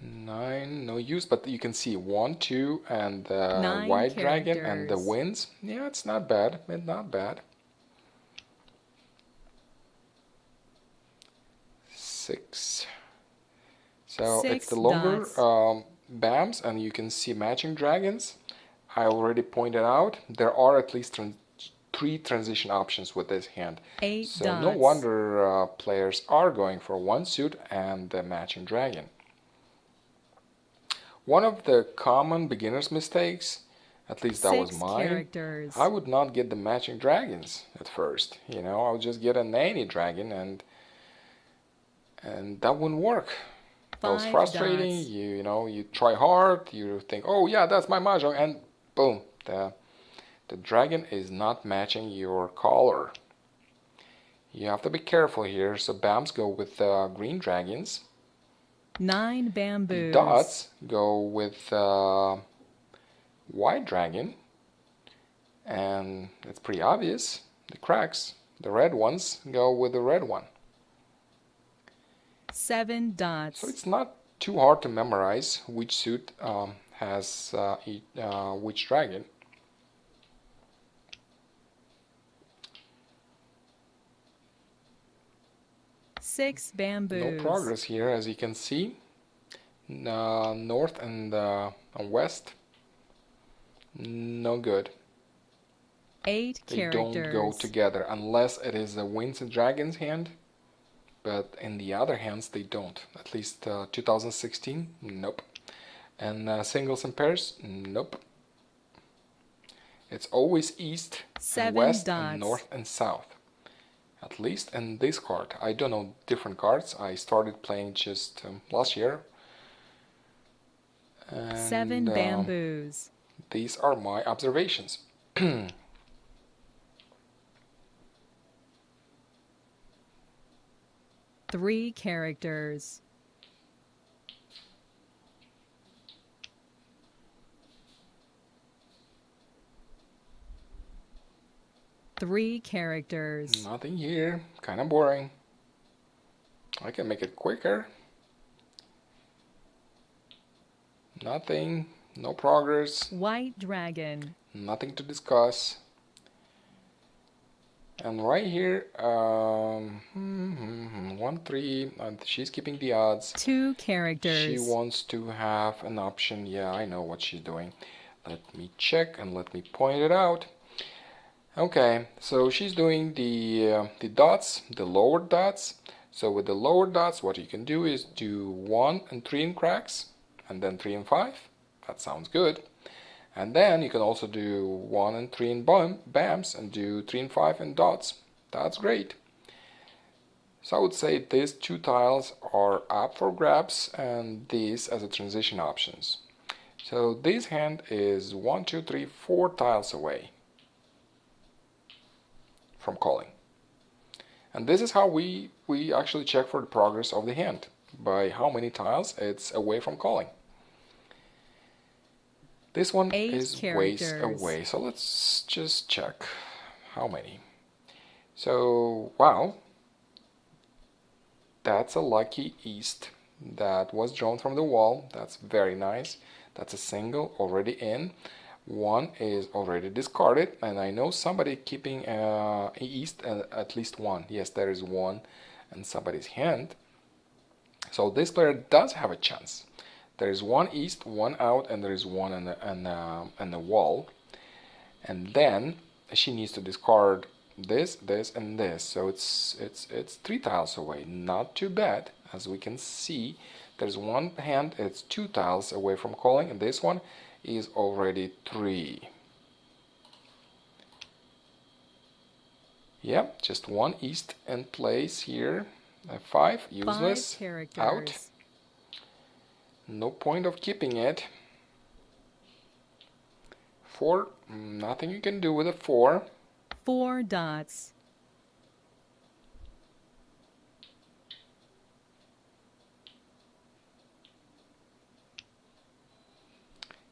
Nine, no use, but you can see 1 2 and the 9 white dragon and the characters. winds. Yeah, it's not bad. It's not bad. 6. So it's 6 the longer dots. BAMs, and you can see matching dragons. I already pointed out there are at least 3 transition options with this hand. 8 So dots. no wonder players are going for 1 suit and the matching dragon. One of the common beginner's mistakes, at least that was 6 mine, characters. I would not get the matching dragons at first. You know, I would just get a nanny dragon and that wouldn't work. That was 5 frustrating. dots. You know, you try hard, you think, oh yeah, that's my mahjong, and boom, the dragon is not matching your color. You have to be careful here. So BAMs go with green dragons. 9 The bamboos. dots go with white dragon, and it's pretty obvious. The cracks, the red ones, go with the red one. 7 dots. So it's not too hard to memorize which suit has which dragon. Six bamboos. No progress here, as you can see. North and west, no good. 8 They characters. don't go together unless it is a Winds and Dragons hand. But in the other hands, they don't. At least 2016, nope. And singles and pairs, nope. It's always east and 7 west dots. and north and south. At least in this card. I don't know different cards. I started playing just last year. And, 7 bamboos. These are my observations. 3 characters. Three characters. Nothing here. Kind of boring. I can make it quicker. Nothing. No progress. White dragon. Nothing to discuss. And right here, 1, 3, and she's keeping the odds. 2 She characters. wants to have an option. Yeah, I know what she's doing. Let me check and let me point it out. Okay, so she's doing the dots, the lower dots. So with the lower dots, what you can do is do 1 and 3 in cracks, and then 3 and 5. That sounds good. And then you can also do 1 and 3 in bams, and do 3 and 5 in dots. That's great. So I would say these 2 tiles are up for grabs, and these as a transition options. So this hand is 1, 2, 3, 4 tiles away from calling. And this is how we actually check for the progress of the hand, by how many tiles it's away from calling. This one 8 is ways characters. away, so let's just check how many. So, wow, that's a lucky east that was drawn from the wall. That's very nice. That's a single already in. 1 is already discarded, and I know somebody keeping east at least 1. Yes, there is 1 in somebody's hand. So this player does have a chance. There is 1 east, 1 out, and there is 1 on the wall. And then she needs to discard this, this, and this. So it's 3 tiles away. Not too bad, as we can see. There's 1 hand, it's 2 tiles away from calling, and this one is already 3. Yep, just 1 east in place here. 5, useless, 5 characters. out. No point of keeping it. 4, nothing you can do with a 4. 4 dots.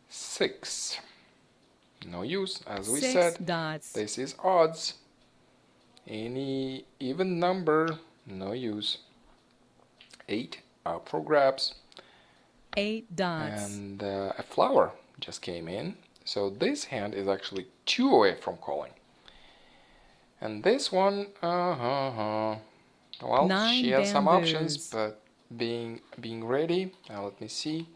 6, no use. As we 6 said, dots. this is odds. Any even number, no use. 8, up for grabs. 8 dots. And a flower just came in. So this hand is actually 2 away from calling. And this one, well, 9 she has some options, bamboos. but being ready. Now let me see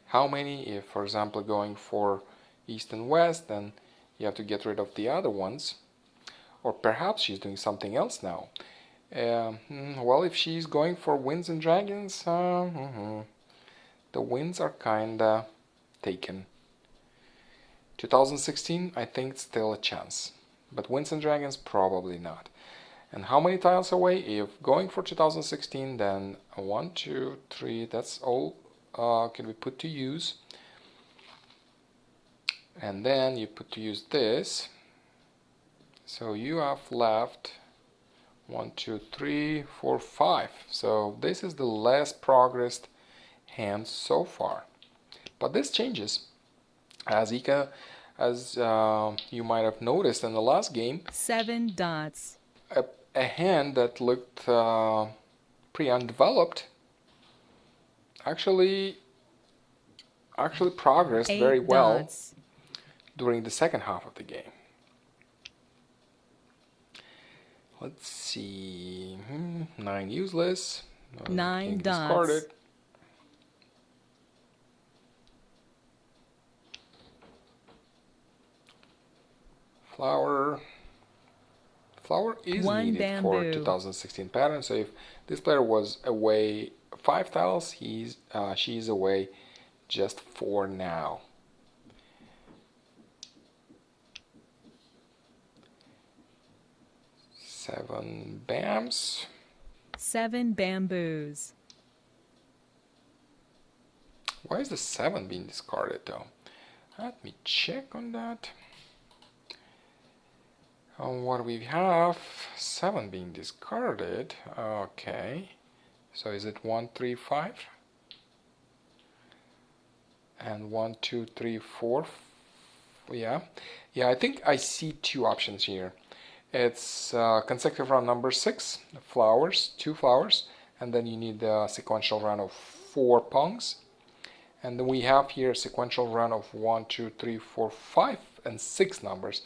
how many. If, for example, going for east and west, then you have to get rid of the other ones. Or perhaps she's doing something else now. Well, if she's going for winds and dragons, the winds are kinda taken. 2016, I think it's still a chance. But winds and dragons, probably not. And how many tiles away? If going for 2016, then 1, 2, 3, that's all can be put to use. And then you put to use this. So you have left 1, 2, 3, 4, 5. So this is the less progressed hand so far. But this changes. As you might have noticed in the last game, 7 dots. a hand that looked pretty undeveloped actually progressed 8 very well dots. during the second half of the game. Let's see, 9 useless, 9 dots. discarded. Flower is 1 needed for bamboo. 2016 pattern. So if this player was away 5 tiles, she's away just 4 now. Seven bams. 7 bamboos. Why is the 7 being discarded though? Let me check on that. What we have, 7 being discarded. Okay, so is it 1, 3, 5? And 1, 2, 3, 4. Yeah, I think I see 2 options here. It's consecutive run number 6, flowers, 2 flowers, and then you need a sequential run of 4 pungs. And then we have here a sequential run of 1, 2, 3, 4, 5, and 6 numbers,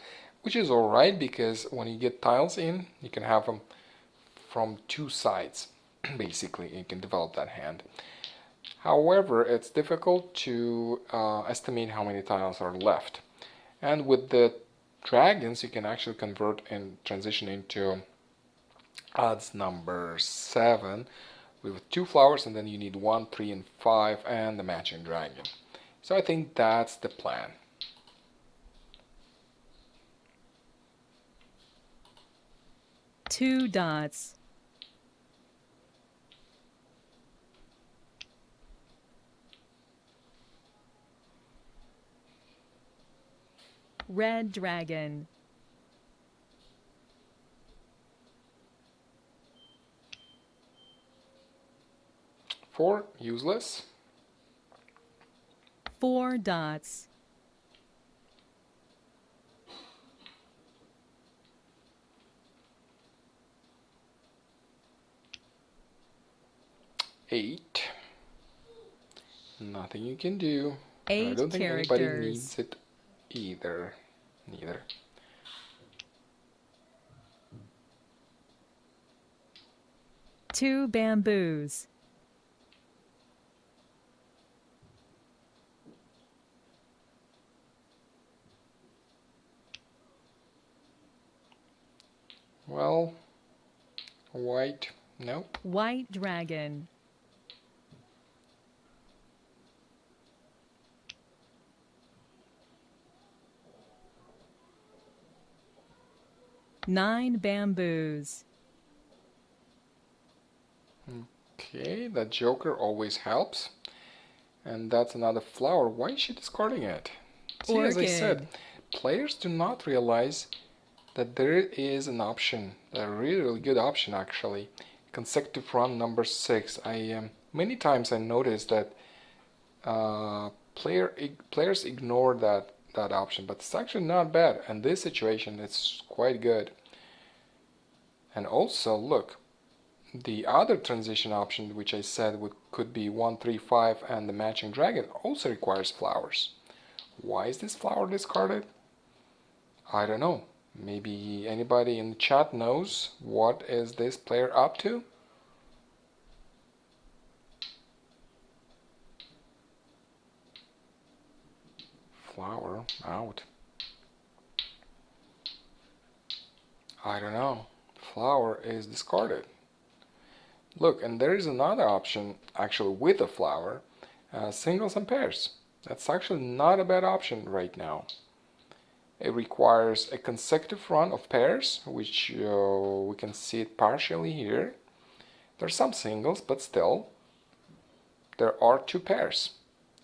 which is alright because when you get tiles in, you can have them from two sides. Basically, you can develop that hand. However, it's difficult to estimate how many tiles are left. And with the dragons, you can actually convert and transition into odds number 7 with 2 flowers, and then you need 1, 3, and 5, and the matching dragon. So I think that's the plan. Two dots. Red dragon. Four, useless. 4 dots. Eight. Nothing you can do. I 8 don't think anybody characters. needs it either. Neither. Two bamboos. Well, white. Nope. White dragon. Nine bamboos. Okay, that joker always helps. And that's another flower. Why is she discarding it? See, as I said, Orchid. players do not realize that there is an option, a really, really good option actually. Consecutive run number 6. Many times I noticed that players ignore that option, but it's actually not bad. In this situation, it's quite good. And also, look, the other transition option, which I said could be 1, 3, 5, and the matching dragon, also requires flowers. Why is this flower discarded? I don't know. Maybe anybody in the chat knows what is this player up to? Flower out. I don't know. Flower is discarded. Look, and there is another option actually with a flower, singles and pairs. That's actually not a bad option right now. It requires a consecutive run of pairs, which we can see it partially here. There are some singles, but still, there are 2 pairs.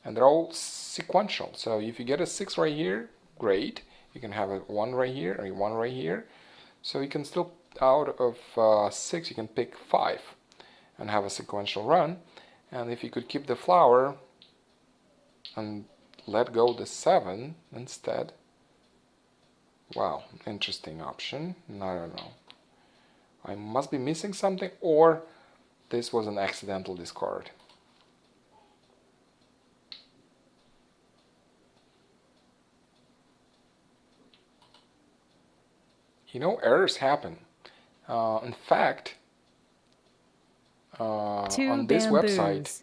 And they're all sequential. So if you get a 6 right here, great. You can have a 1 right here or a 1 right here. So you can still, out of 6, you can pick 5 and have a sequential run. And if you could keep the flower and let go the 7 instead. Wow, interesting option. I don't know. I must be missing something, or this was an accidental discard. You know, errors happen. In fact, on this website,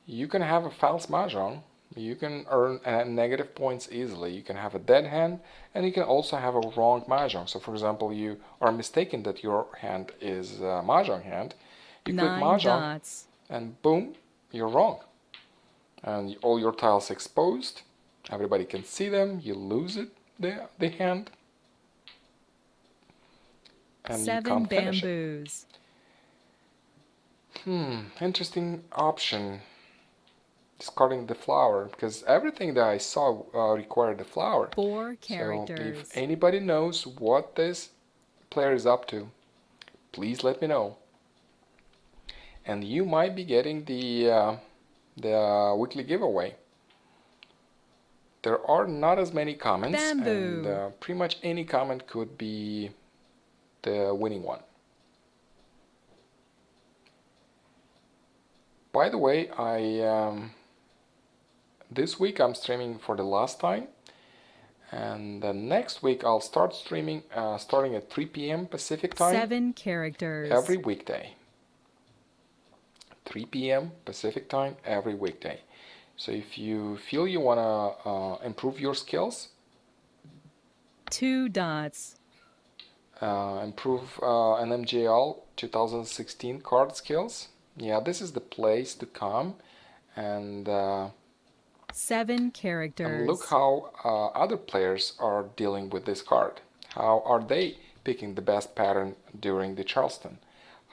you can have a false mahjong. You can earn negative points easily. You can have a dead hand, and you can also have a wrong mahjong. So, for example, you are mistaken that your hand is a mahjong hand. You click 9 mahjong, dots. and boom, you're wrong. And all your tiles exposed. Everybody can see them. You lose it, the hand. And 7 you can't finish it. bamboos. Interesting option. Discarding the flower, because everything that I saw required the flower. 4 So characters. if anybody knows what this player is up to, please let me know. And you might be getting the weekly giveaway. There are not as many comments, Bamboo. and pretty much any comment could be the winning one. By the way, this week I'm streaming for the last time, And next week I'll start streaming starting at 3 p.m. Pacific time 7 characters. every weekday. 3 p.m. Pacific time every weekday. So if you feel you want to improve your skills, 2 dots. improve NMJL 2016 card skills, yeah, this is the place to come and 7 characters. look how other players are dealing with this card. How are they picking the best pattern during the Charleston?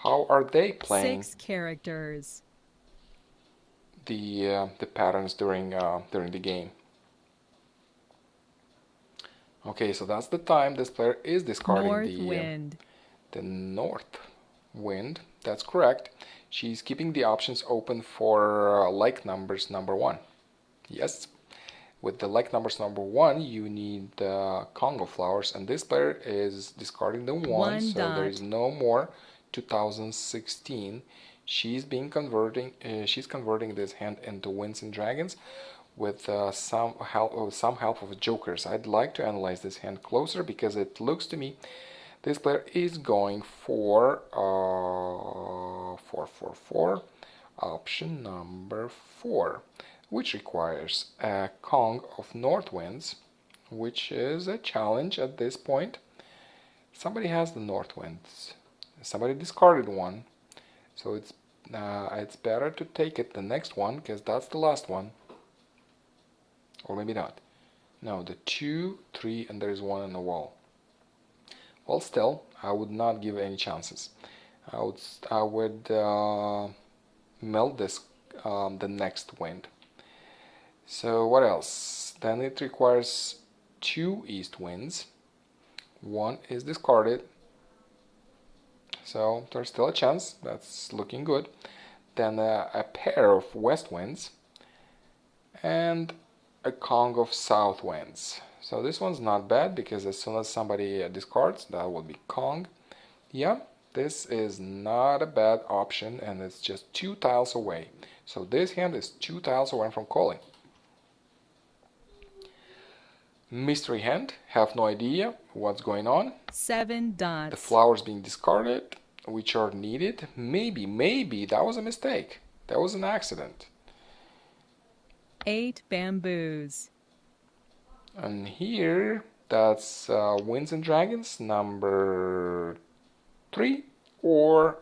How are they playing 6 characters. the patterns during the game? Okay, so that's the time this player is discarding North wind. the north wind. That's correct. She's keeping the options open for like numbers number 1. Yes, with the like numbers number 1, you need Congo flowers, and this player is discarding the 1, so dot. there is no more 2016. She's converting this hand into winds and dragons with some help of jokers. I'd like to analyze this hand closer because it looks to me this player is going for 4 option number 4, which requires a Kong of North Winds, which is a challenge at this point. Somebody has the North Winds. Somebody discarded one, so it's better to take it the next one because that's the last one. Or maybe not. No, the 2, 3, and there's 1 on the wall. Well, still, I would not give any chances. I would melt this the next wind. So what else? Then it requires 2 east winds. 1 is discarded. So there's still a chance. That's looking good. Then a pair of west winds and a Kong of south winds. So this one's not bad because as soon as somebody discards, that will be Kong. Yeah, this is not a bad option, and it's just 2 tiles away. So this hand is 2 tiles away from calling. Mystery hand, have no idea what's going on. 7 dots. The flowers being discarded, which are needed. Maybe that was a mistake. That was an accident. 8 bamboos. And here, that's Winds and Dragons number 3, or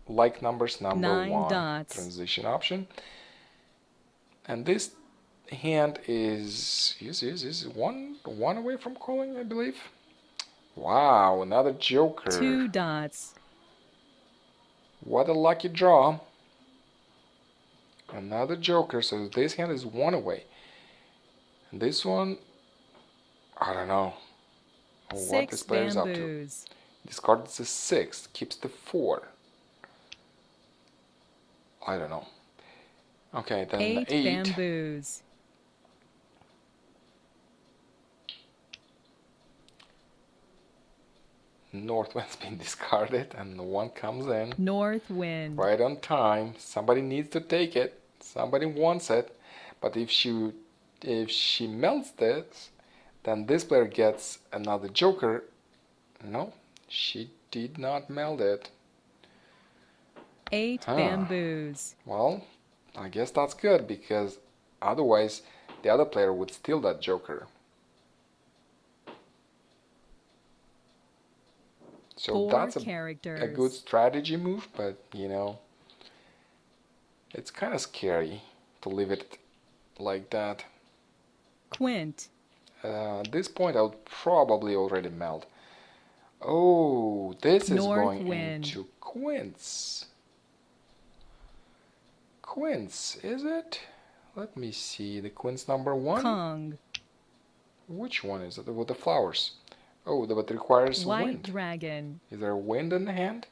like numbers number 9 1. dots. Transition option. And this hand is one away from calling, I believe. Wow, another joker. 2 dots. What a lucky draw. Another joker, so this hand is 1 away. And this one, I don't know what 6 this player is up to. bamboos. Discards the 6, keeps the 4. I don't know. Okay, then 8 8. bamboos. North wind's been discarded and 1 comes in. North wind. Right on time. Somebody needs to take it. Somebody wants it. But if she melts this, then this player gets another joker. No, she did not melt it. 8 bamboos. Well, I guess that's good because otherwise the other player would steal that joker. So 4 that's characters. a good strategy move, but you know, it's kind of scary to leave it like that. Quint. At this point I would probably already melt. Oh, this is North going wind. into quints. Quints, is it? Let me see. The quints number 1? Kong. Which one is it? With the flowers. Oh, but it requires White wind. dragon. Is there wind in the hand?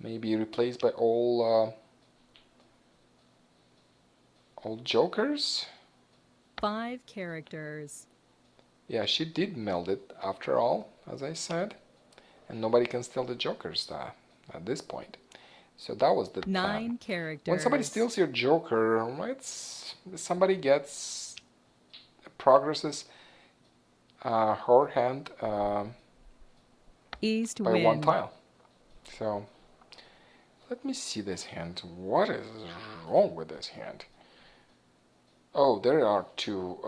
Maybe replaced by all jokers? 5 characters. Yeah, she did melt it after all, as I said. And nobody can steal the jokers at this point. So that was the 9 characters. When somebody steals your joker, somebody progresses her hand East by one wind. tile. So let me see this hand. What is wrong with this hand? Oh, there are two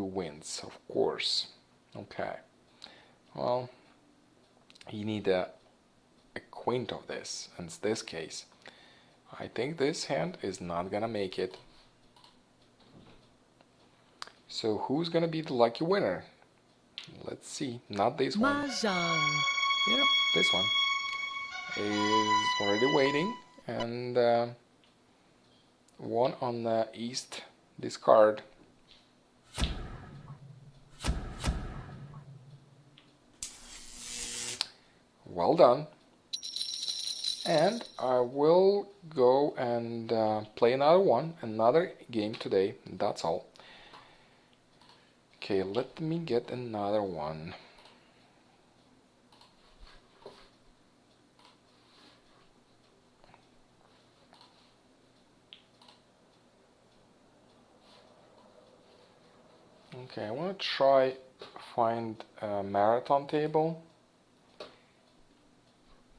winds, of course. Okay. Well, you need a quint of this. In this case, I think this hand is not gonna make it. So who's gonna be the lucky winner? Let's see. Not this one. Mahjong. Yeah, this one is already waiting, and one on the east discard. Well done. And I will go and play another game today. That's all. Okay, let me get another one. Okay, I want to try find a marathon table.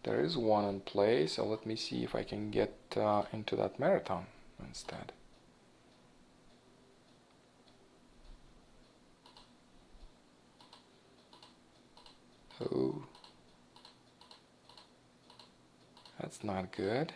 There is one in play, so let me see if I can get into that marathon instead. Oh, that's not good.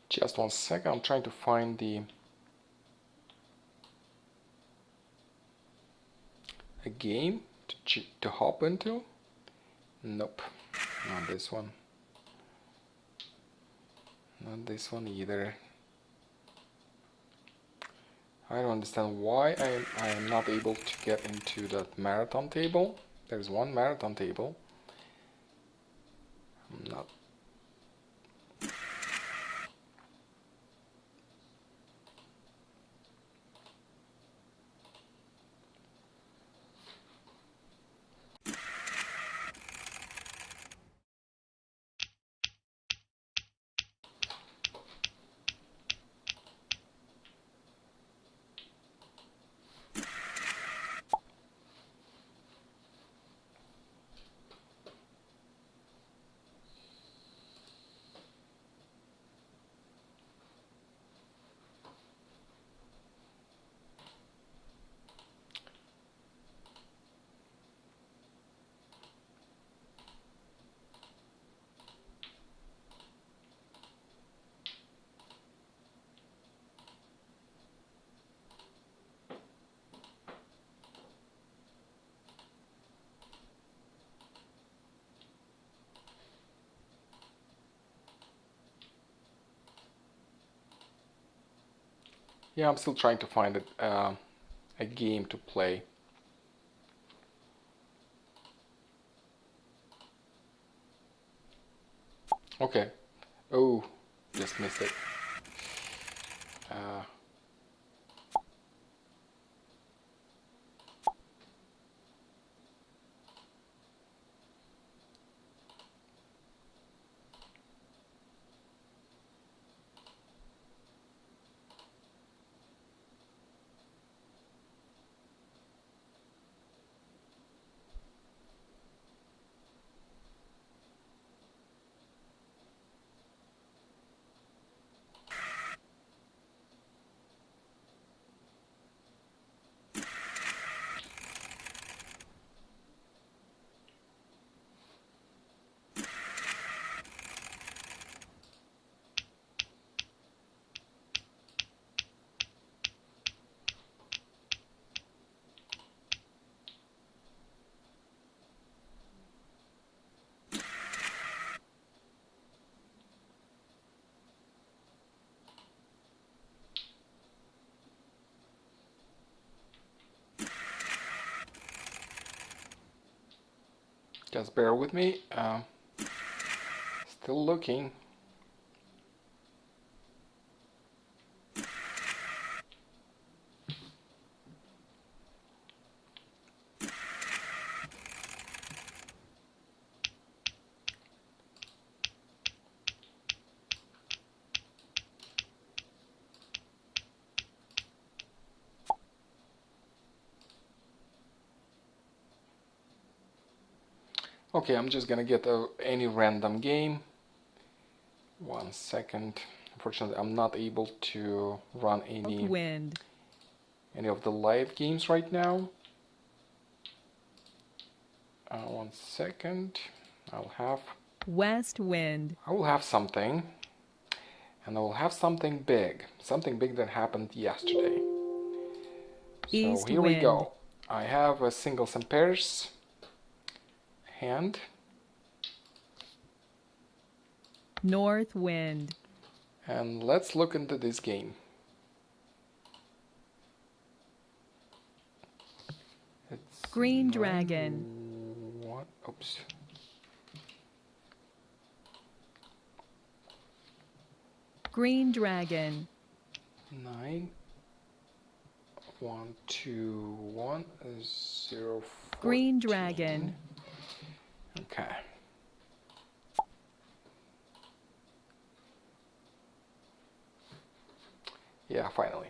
Just 1 second, I'm trying to find a game to hop into. Nope, not this one. Not this one either. I don't understand why I am not able to get into that marathon table. There's one marathon table. I'm not. Yeah, I'm still trying to find a game to play. Okay. Oh, just missed it. Uh, Just bear with me. Still looking. Okay, I'm just gonna get any random game. 1 second. Unfortunately, I'm not able to run any Wind. of the live games right now. 1 second. I West wind. will have something, and I will have something big that happened yesterday. So East here we wind. go. I have a singles and pairs hand. North wind. And let's look into this game. It's Green dragon. What? Oops. Green dragon. 9 1 2 1 0 14. Green dragon. Okay. Yeah, finally.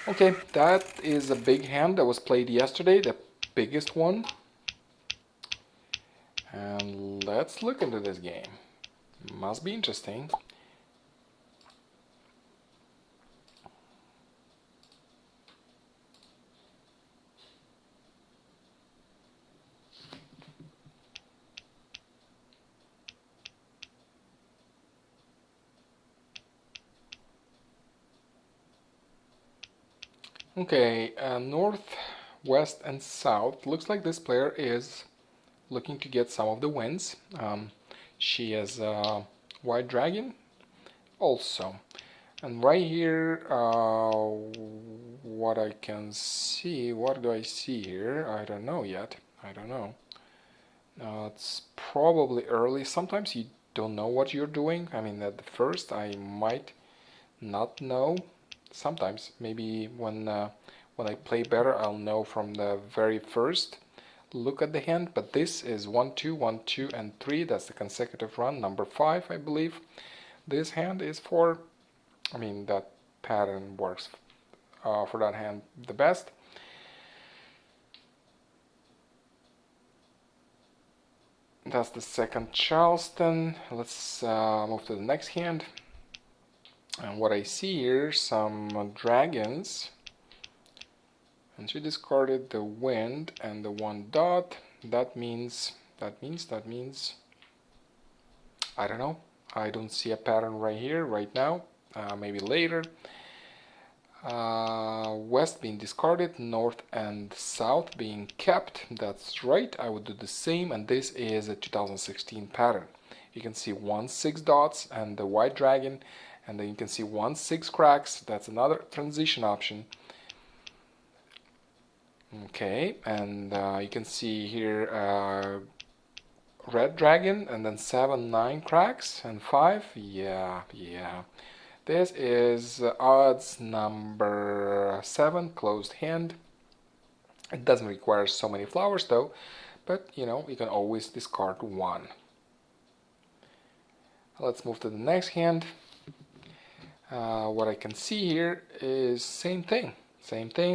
Okay, that is a big hand that was played yesterday, the biggest one. And let's look into this game. Must be interesting. Okay, north, west, and south. Looks like this player is looking to get some of the wins. She is a white dragon also. And right here, what I can see, what do I see here? I don't know yet. I don't know. It's probably early. Sometimes you don't know what you're doing. I mean, at the first, I might not know. Sometimes, maybe when I play better, I'll know from the very first look at the hand. But this is 1 2 1 2 and 3. That's the consecutive run, number 5, I believe. This hand is for, I mean, that pattern works for that hand the best. That's the second Charleston. Let's move to the next hand. And what I see here, some dragons. And she discarded the wind and the 1 dot. That means, I don't know. I don't see a pattern right here, right now. Maybe later. West being discarded, north and south being kept. That's right, I would do the same, and this is a 2016 pattern. You can see 1 6 dots and the white dragon, and then you can see 1 6 cracks. That's another transition option. Okay, and you can see here red dragon, and then 7 9 cracks and 5. Yeah. This is odds number 7, closed hand. It doesn't require so many flowers though, but you know, you can always discard 1. Let's move to the next hand. What I can see here is same thing,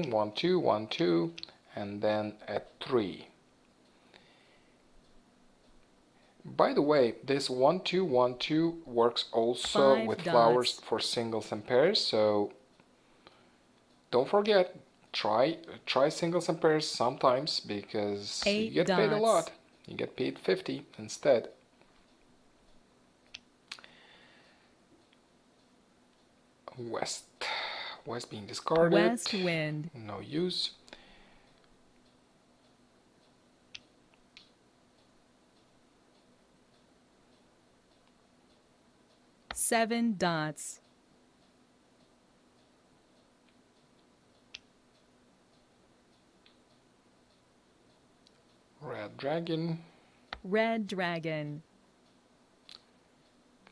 1 2 1 2, and then a 3. By the way, this 1 2 1 2 works also 5 with dots. flowers for singles and pairs, so don't forget, try singles and pairs sometimes, because 8 you get paid a dots. lot. You get paid 50 instead. West being discarded. West wind. No use. Seven dots. Red dragon. Red dragon.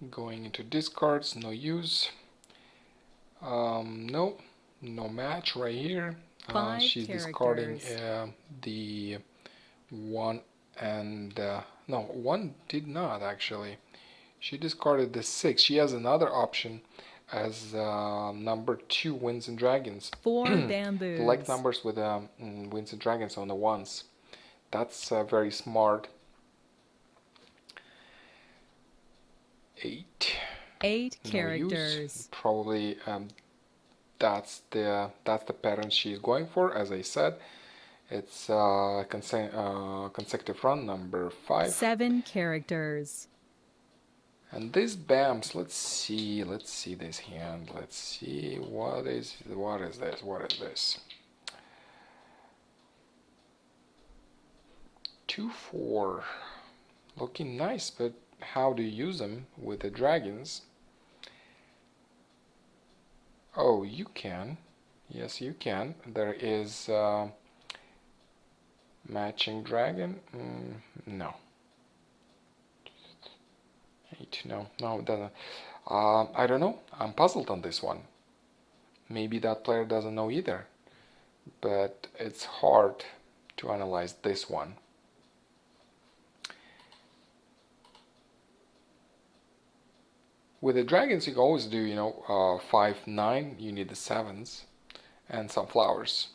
Going into discards, no use. No match right here. Five She's discarding characters. the one and no, one did not actually. She discarded the 6. She has another option as number 2 Winds and Dragons. Four The bamboos. like numbers with Winds and Dragons on the ones. That's very smart. 8. Eight No use. characters. Probably that's the pattern she's going for. As I said, it's consecutive run number 5. 7 characters. And this BAMS, let's see this hand. Let's see what is this? 2-4. Looking nice, but how do you use them with the dragons? Oh, you can. Yes, you can. There is matching dragon. No. 8. No, it doesn't. I don't know. I'm puzzled on this one. Maybe that player doesn't know either. But it's hard to analyze this one. With the dragons, you can always do, 5-9. You need the 7s and some flowers.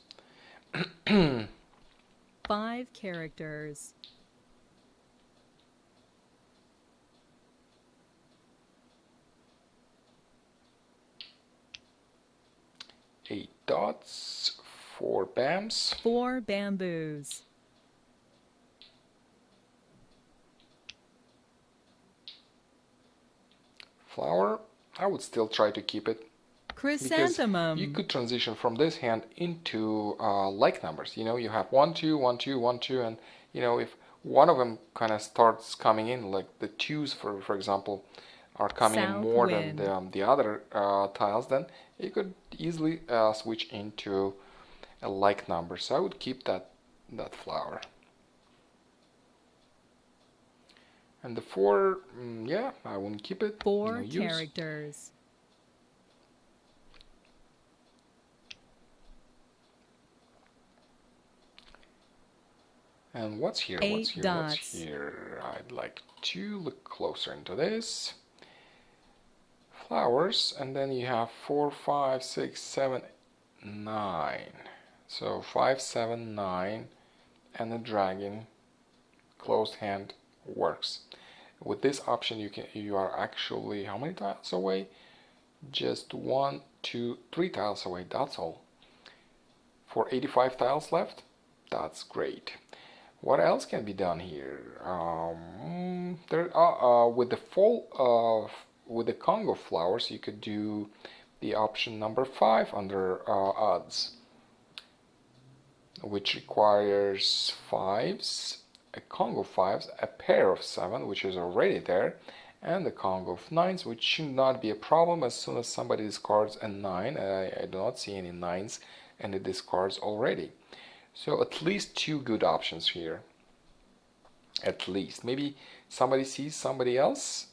5 characters. 8 dots, 4 BAMs. 4 bamboos. Flower. I would still try to keep it. Because Chrysanthemum. you could transition from this hand into like numbers. You have 1, 2, 1, 2, 1, 2, and if one of them kind of starts coming in, like the 2s, for example, are coming in South more wind. than the other tiles, then you could easily switch into a like number. So I would keep that flower. And the 4, yeah, I wouldn't keep it. 4 No use. characters. And what's here? 8 What's here? dots. What's here? I'd like to look closer into this. Flowers, and then you have 4, 5, 6, 7, 9. So 5, 7, 9, and the dragon. Closed hand works. With this option, you are actually how many tiles away? Just 1, 2, 3 tiles away. That's all. For 85 tiles left, that's great. What else can be done here? With the Congo flowers, you could do the option number 5 under odds, which requires 5s, a Congo 5s, a pair of 7, which is already there, and the Congo of 9s, which should not be a problem as soon as somebody discards a 9. I do not see any 9s and it discards already. So at least 2 good options here. At least. Maybe somebody sees something else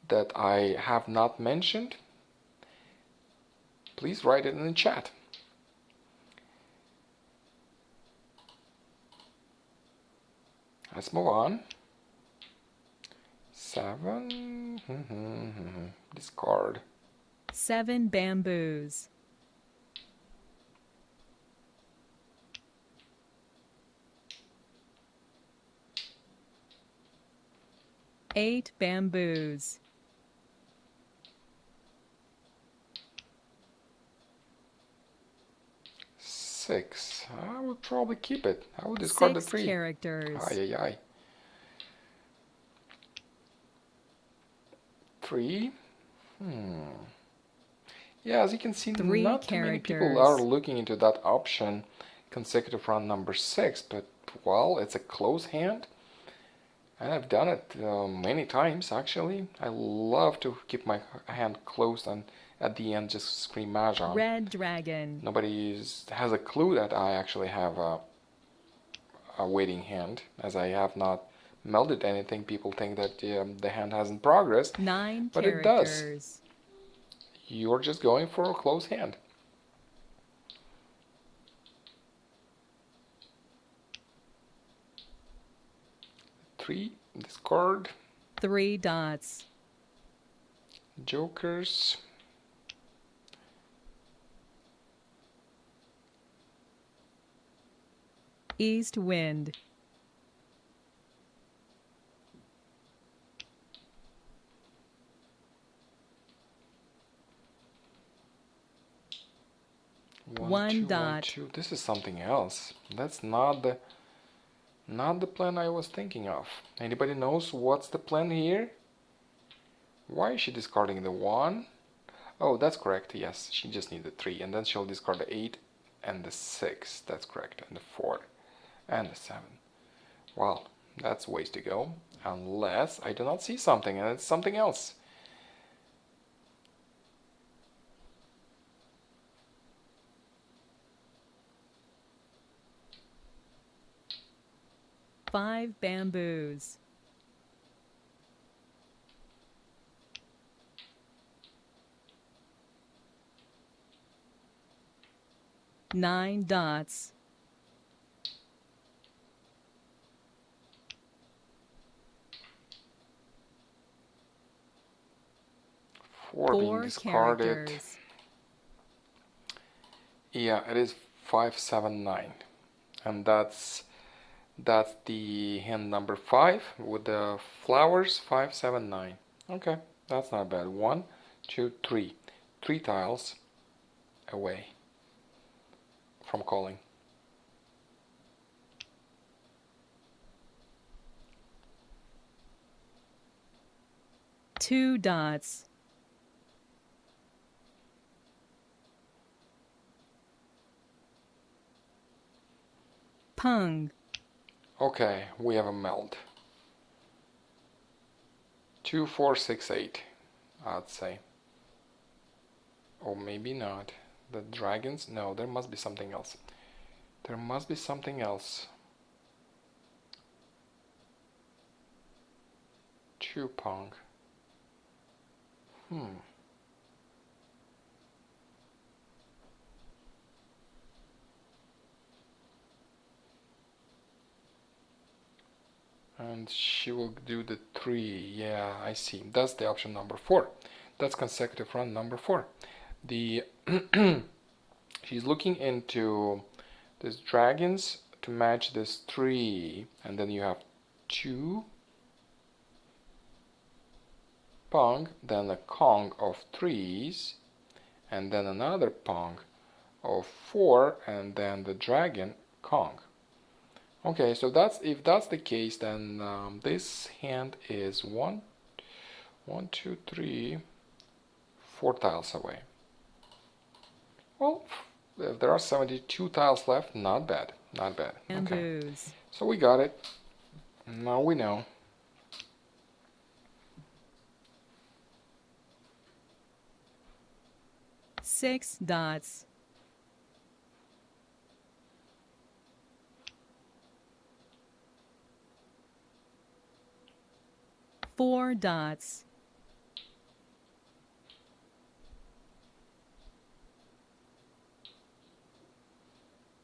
that I have not mentioned. Please write it in the chat. Let's move on. 7. Discard. 7 bamboos. 8 bamboos. 6. I would probably keep it. I would discard the 6 3. characters. Ay. 3. Yeah, as you can see, 3 not too many people characters. are looking into that option, consecutive run number 6. But well, it's a close hand, and I've done it many times actually. I love to keep my hand closed and at the end just scream Mahjong. Red dragon. Nobody has a clue that I actually have a waiting hand, as I have not melded anything. People think that the hand hasn't progressed, 9 but it does. characters. You're just going for a close hand. 3, discard, 3 dots. jokers, East wind. One dot. 2. This is something else. That's not the plan I was thinking of. Anybody knows what's the plan here? Why is she discarding the 1? Oh, that's correct. Yes, she just needs the 3, and then she'll discard the 8 and the 6. That's correct, and the 4 and the 7. Well, that's ways to go, unless I do not see something, and it's something else. Five bamboos. Nine dots. Four being discarded. Characters. Yeah, it is 5, 7, 9, and that's the hand number 5 with the flowers. 5, 7, 9. Okay, that's not bad. 1, 2, 3. 3 tiles away from calling. Two dots. Pung. Okay, we have a meld. 2, 4, 6, 8, I'd say. Or maybe not. The dragons? No, there must be something else. There must be something else. 2 pong. And she will do the 3. Yeah, I see. That's the option number 4. That's consecutive run number 4. The she's looking into these dragons to match this 3, and then you have 2 pong, then a kong of 3s, and then another pong of 4, and then the dragon kong. Okay, so if that's the case, then this hand is 1, 2, 3, 4 tiles away. Well, if there are 72 tiles left, not bad, not bad. Okay, so we got it. Now we know. Six dots. Four dots.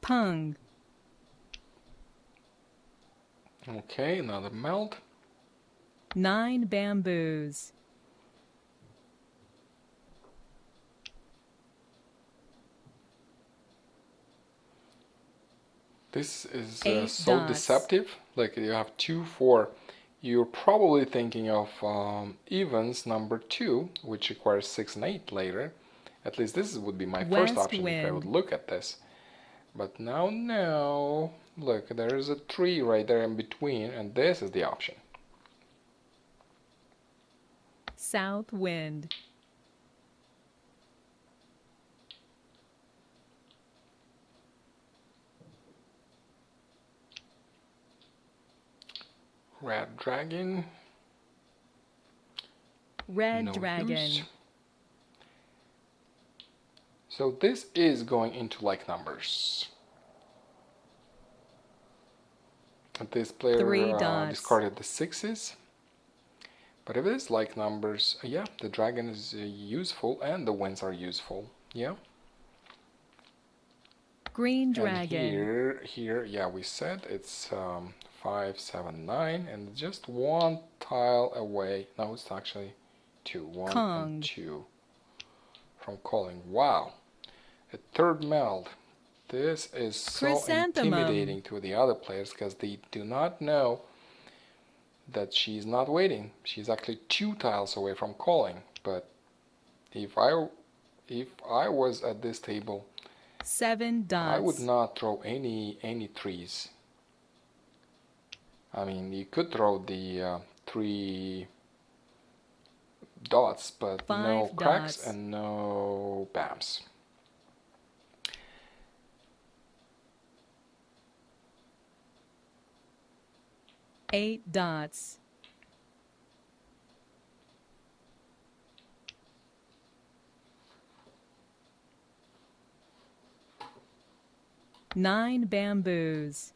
Pung. Okay, another meld. 9 bamboos. This is so dots. deceptive. Like you have 2, 4. You're probably thinking of evens number 2, which requires 6 and 8 later. At least this would be my first option if I would look at this. But now, no. Look, there is a 3 right there in between, and this is the option. South wind. Red dragon. Red No dragon. use. So this is going into like numbers. This player 3 dots. discarded the sixes. But if it is like numbers, yeah, the dragon is useful and the winds are useful. Yeah. Green And dragon. here, yeah, we said it's 5, 7, 9, and just one tile away. No, it's actually 2, 1 and Kong. 2 from calling. Wow, a third meld. This is so Chrysanthemum. intimidating to the other players because they do not know that she's not waiting. She's actually 2 tiles away from calling. But if I was at this table, 7 I would dots. not throw any threes. I mean, you could throw the 3 dots, but 5 no cracks dots. and no bams. Eight dots. Nine bamboos.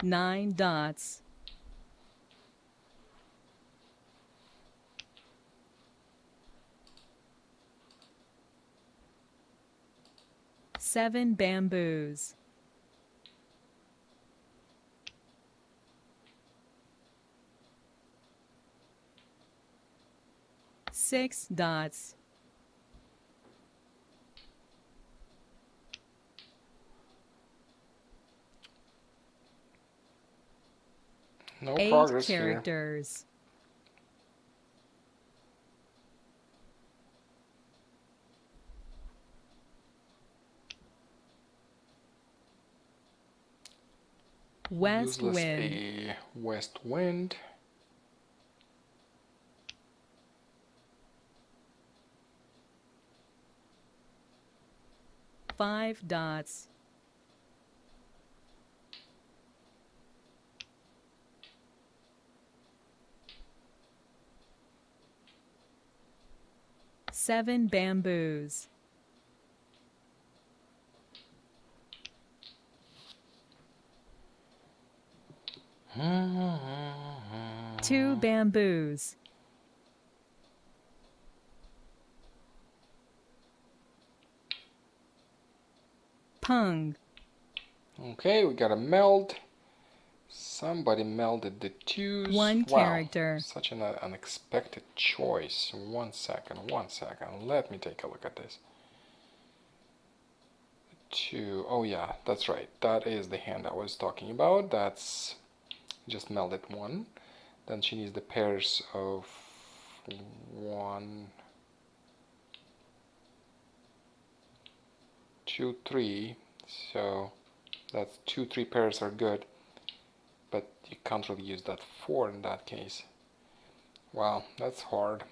Nine dots. Seven bamboos. Six dots. No 8 progress here. characters. West Useless wind. a west wind. Five dots. Seven bamboos. Two bamboos. Pung. Okay, we got a meld. Somebody melded the 2s. One Wow, character. such an unexpected choice. 1 second, 1 second. Let me take a look at this. 2. Oh yeah, that's right. That is the hand I was talking about. That's just melded 1. Then she needs the pairs of 1, 2, 3. So that's 2, 3 pairs are good. But you can't really use that 4 in that case. Wow, that's hard.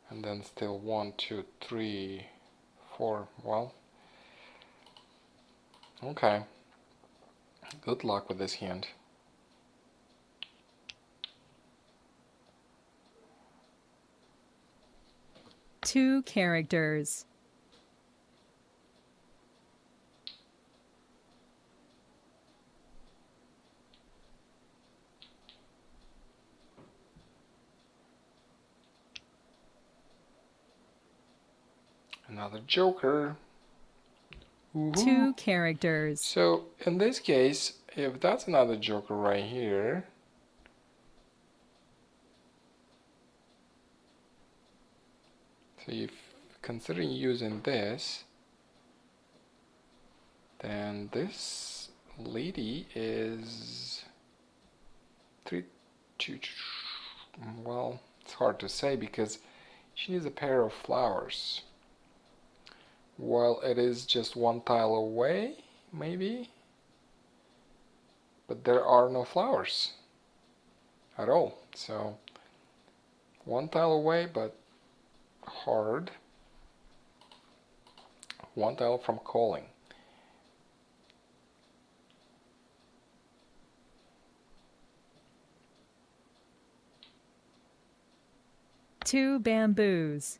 And then still 1, 2, 3, 4. Well, okay. Good luck with this hand. Two characters. Another joker. Woohoo. Two characters. So in this case, if that's another joker right here, so if considering using this, then this lady is 3, 2. Well, it's hard to say because she needs a pair of flowers. Well, it is just 1 tile away, maybe, but there are no flowers at all. So 1 tile away, but hard. 1 tile from calling. 2 bamboos.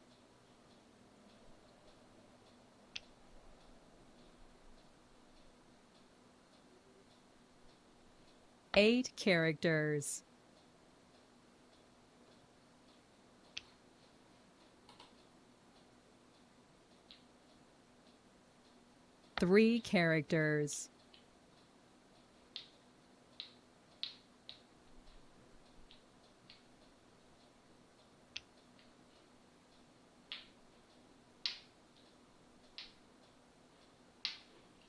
8 characters. Three characters.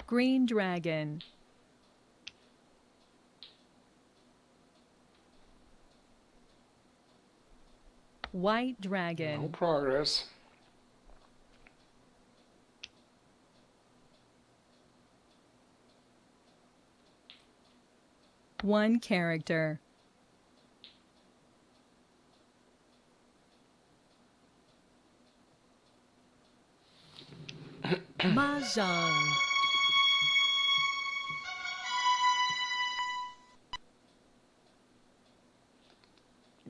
Green dragon. White No dragon. progress. One character. Mahjong.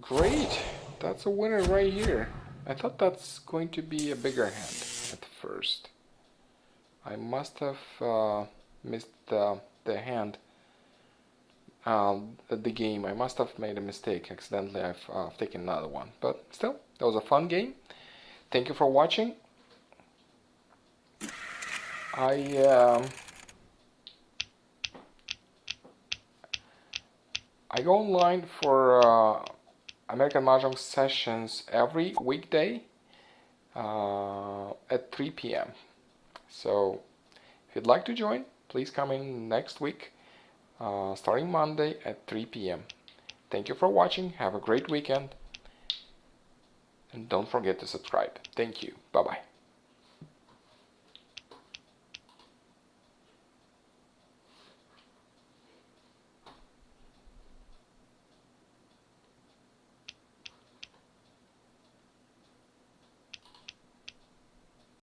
Great, that's a winner right here. I thought that's going to be a bigger hand at first. I must have missed the hand, the game. I must have made a mistake accidentally. I've taken another one, but still, that was a fun game. Thank you for watching. I go online for American Mahjong sessions every weekday at 3 p.m. So if you'd like to join, please come in next week, starting Monday at 3 p.m. Thank you for watching. Have a great weekend. And don't forget to subscribe. Thank you. Bye-bye.